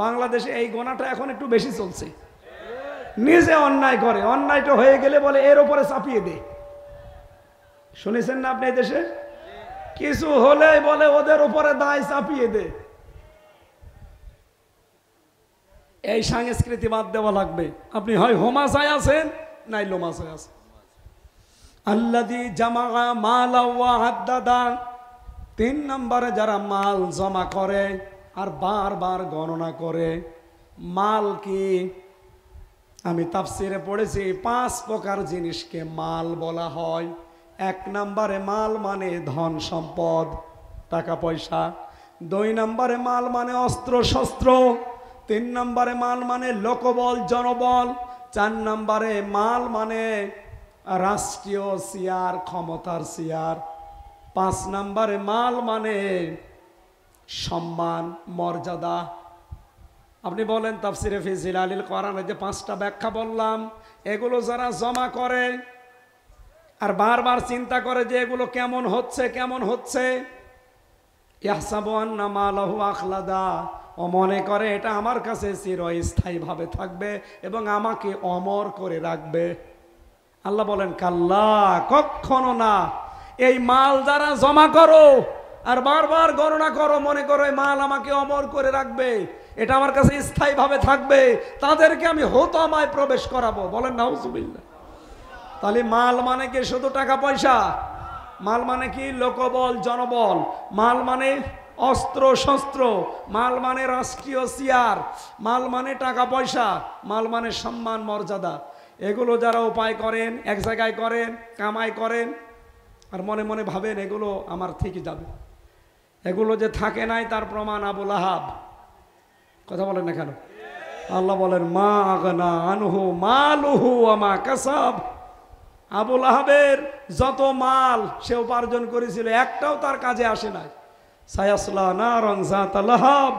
বাংলাদেশে এই গোনাটা এখন একটু বেশি চলছে। নিজে অন্যায় করে, অন্যায়টা হয়ে গেলে বলে এর উপরে চাপিয়ে দে। শুনেছেন না আপনি? দেশে কিছু হলে বলে ওদের উপরে দায় চাপিয়ে দে। এই সংস্কৃতি বাদ দেওয়া লাগবে। আপনি হয় হুমাযায় আছেন, নাই লুমাযায় আছেন। আল্লাযী জামাআ মালা ওয়া আদ্দাদা, 3 নম্বরে যারা মাল জমা করে আর বারবার গণনা করে। মাল কি? আমি তাফসিরে পড়েছি 5 প্রকার জিনিসকে মাল বলা হয়। 1 নম্বরে মাল মানে ধন সম্পদ, টাকা পয়সা। 2 নম্বরে মাল মানে অস্ত্র শস্ত্র। 3 নম্বরে মাল মানে লোকবল, জনবল। 4 নম্বরে মাল মানে রাষ্ট্রীয় চেয়ার, ক্ষমতার চেয়ার। 5 নম্বরে মাল মানে সম্মান, মর্যাদা। আপনি বলেন তাফসিরে ফি জিলালিল কোরআনে যে 5টা ব্যাখ্যা বললাম, এগুলো যারা জমা করে আর বারবার চিন্তা করে যে এগুলো কেমন হচ্ছে কেমন হচ্ছে, ইয়াহসাবু আন্না মালাহু আখলাদা, ও মনে করে এটা আমার কাছে চিরস্থায়ীভাবে থাকবে এবং আমাকে অমর করে রাখবে। আল্লাহ বলেন কাল্লা, কখনো না। এই মাল যারা জমা করো আর বারবার গণনা করো, মনে করো এই মাল আমাকে অমর করে রাখবে, এটা আমার কাছে স্থায়ীভাবে থাকবে, তাদেরকে আমি হোতামায় প্রবেশ করাবো। বলেন নাউজুবিল্লাহ। তাহলে মাল মানে কি শুধু টাকা পয়সা? মাল মানে কি লোকবল, জনবল। মাল মানে অস্ত্র শস্ত্র। মাল মানে রাষ্ট্রীয় চেয়ার। মাল মানে টাকা পয়সা। মাল মানে সম্মান মর্যাদা। এগুলো যারা উপায় করেন, এক জায়গায় করেন, কামাই করেন আর মনে মনে ভাবেন এগুলো আমার থেকে যাবে, এগুলো যে থাকে নাই তার প্রমাণ আবু লাহাব। কথা বলেন না কেন? আল্লাহ বলেন মা আগনা আনহু মালুহু ওয়া মা কাসাব। আবু লাহাবের যত মাল সে উপার্জন করেছিল একটাও তার কাজে আসে নাই। সায়াসলা নারান যাতা লাহাব,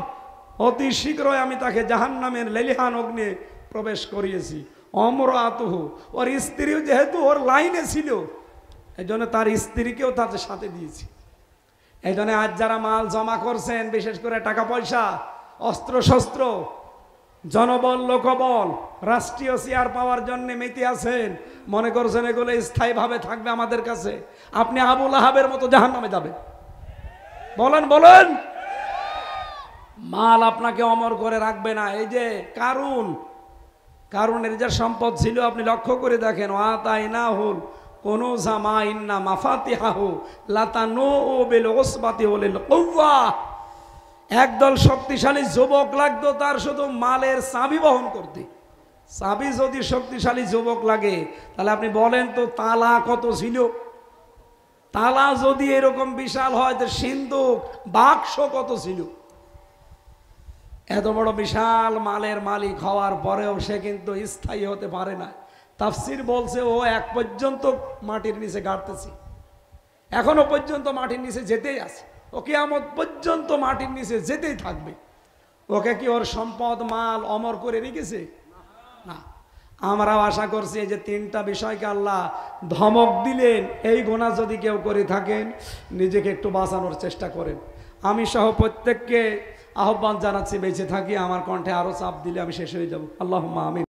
অতি শীঘ্রই আমি তাকে জাহান্নামের লেলিহান অগ্নি প্রবেশ করিয়েছি। অমরাতুহু, ওর স্ত্রীও যেহেতু ওর লাইনে ছিল এই জন্য তার স্ত্রীকেও তাদের সাথে দিয়েছি। এই জন্য আজ যারা মাল জমা করছেন, বিশেষ করে টাকা পয়সা, অস্ত্র শস্ত্র, জনবল, লোকবল, রাষ্ট্রীয় চেয়ার পাওয়ার জন্য মেতে আছেন, মনে করছেন এগুলো স্থায়ীভাবে থাকবে আমাদের কাছে, আপনি আবু লাহাবের মতো জাহান্নামে যাবেন। বলেন বলেন। মাল আপনাকে অমর করে রাখবে না। এই যে কারুনের যে সম্পদ ছিল আপনি লক্ষ্য করে দেখেন, আতাইনাহুল কুনুজা মা ইন্না মাফাতিহাহু লাতানু বিল উসবাতি ওয়ালিল কুওয়া। একদল শক্তিশালী যুবক লাগতো তার শুধু মালের চাবি বহন করতে। চাবি যদি শক্তিশালী যুবক লাগে তাহলে আপনি বলেন তো তালা কত ছিল? তালা যদি এরকম বিশাল হয় তো সিন্ধুক, বাক্স কত ছিল? এত বড় বিশাল মালের মালিক হওয়ার পরেও সে কিন্তু স্থায়ী হতে পারে না। তাফসীর বলছে ও এক পর্যন্ত মাটির নিচে গাড়তেছে, এখনো পর্যন্ত মাটির নিচে যেতেই আছে, ও কিয়ামত পর্যন্ত মাটির নিচে যেতেই থাকবে। ওকে কি ওর সম্পদ মাল অমর করে রেখেছে? না। আমরাও আশা করছি এই যে তিনটা বিষয়কে আল্লাহ ধমক দিলেন, এই গুনাহ যদি কেউ করে থাকেন নিজেকে একটু বাঁচানোর চেষ্টা করেন। আমি সহ প্রত্যেককে আহ্বান জানাচ্ছি বেঁচে থাকি, আমার কণ্ঠে আরো চাপ দিলে আমি শেষ হয়ে যাব। আল্লাহুম্মা আমিন।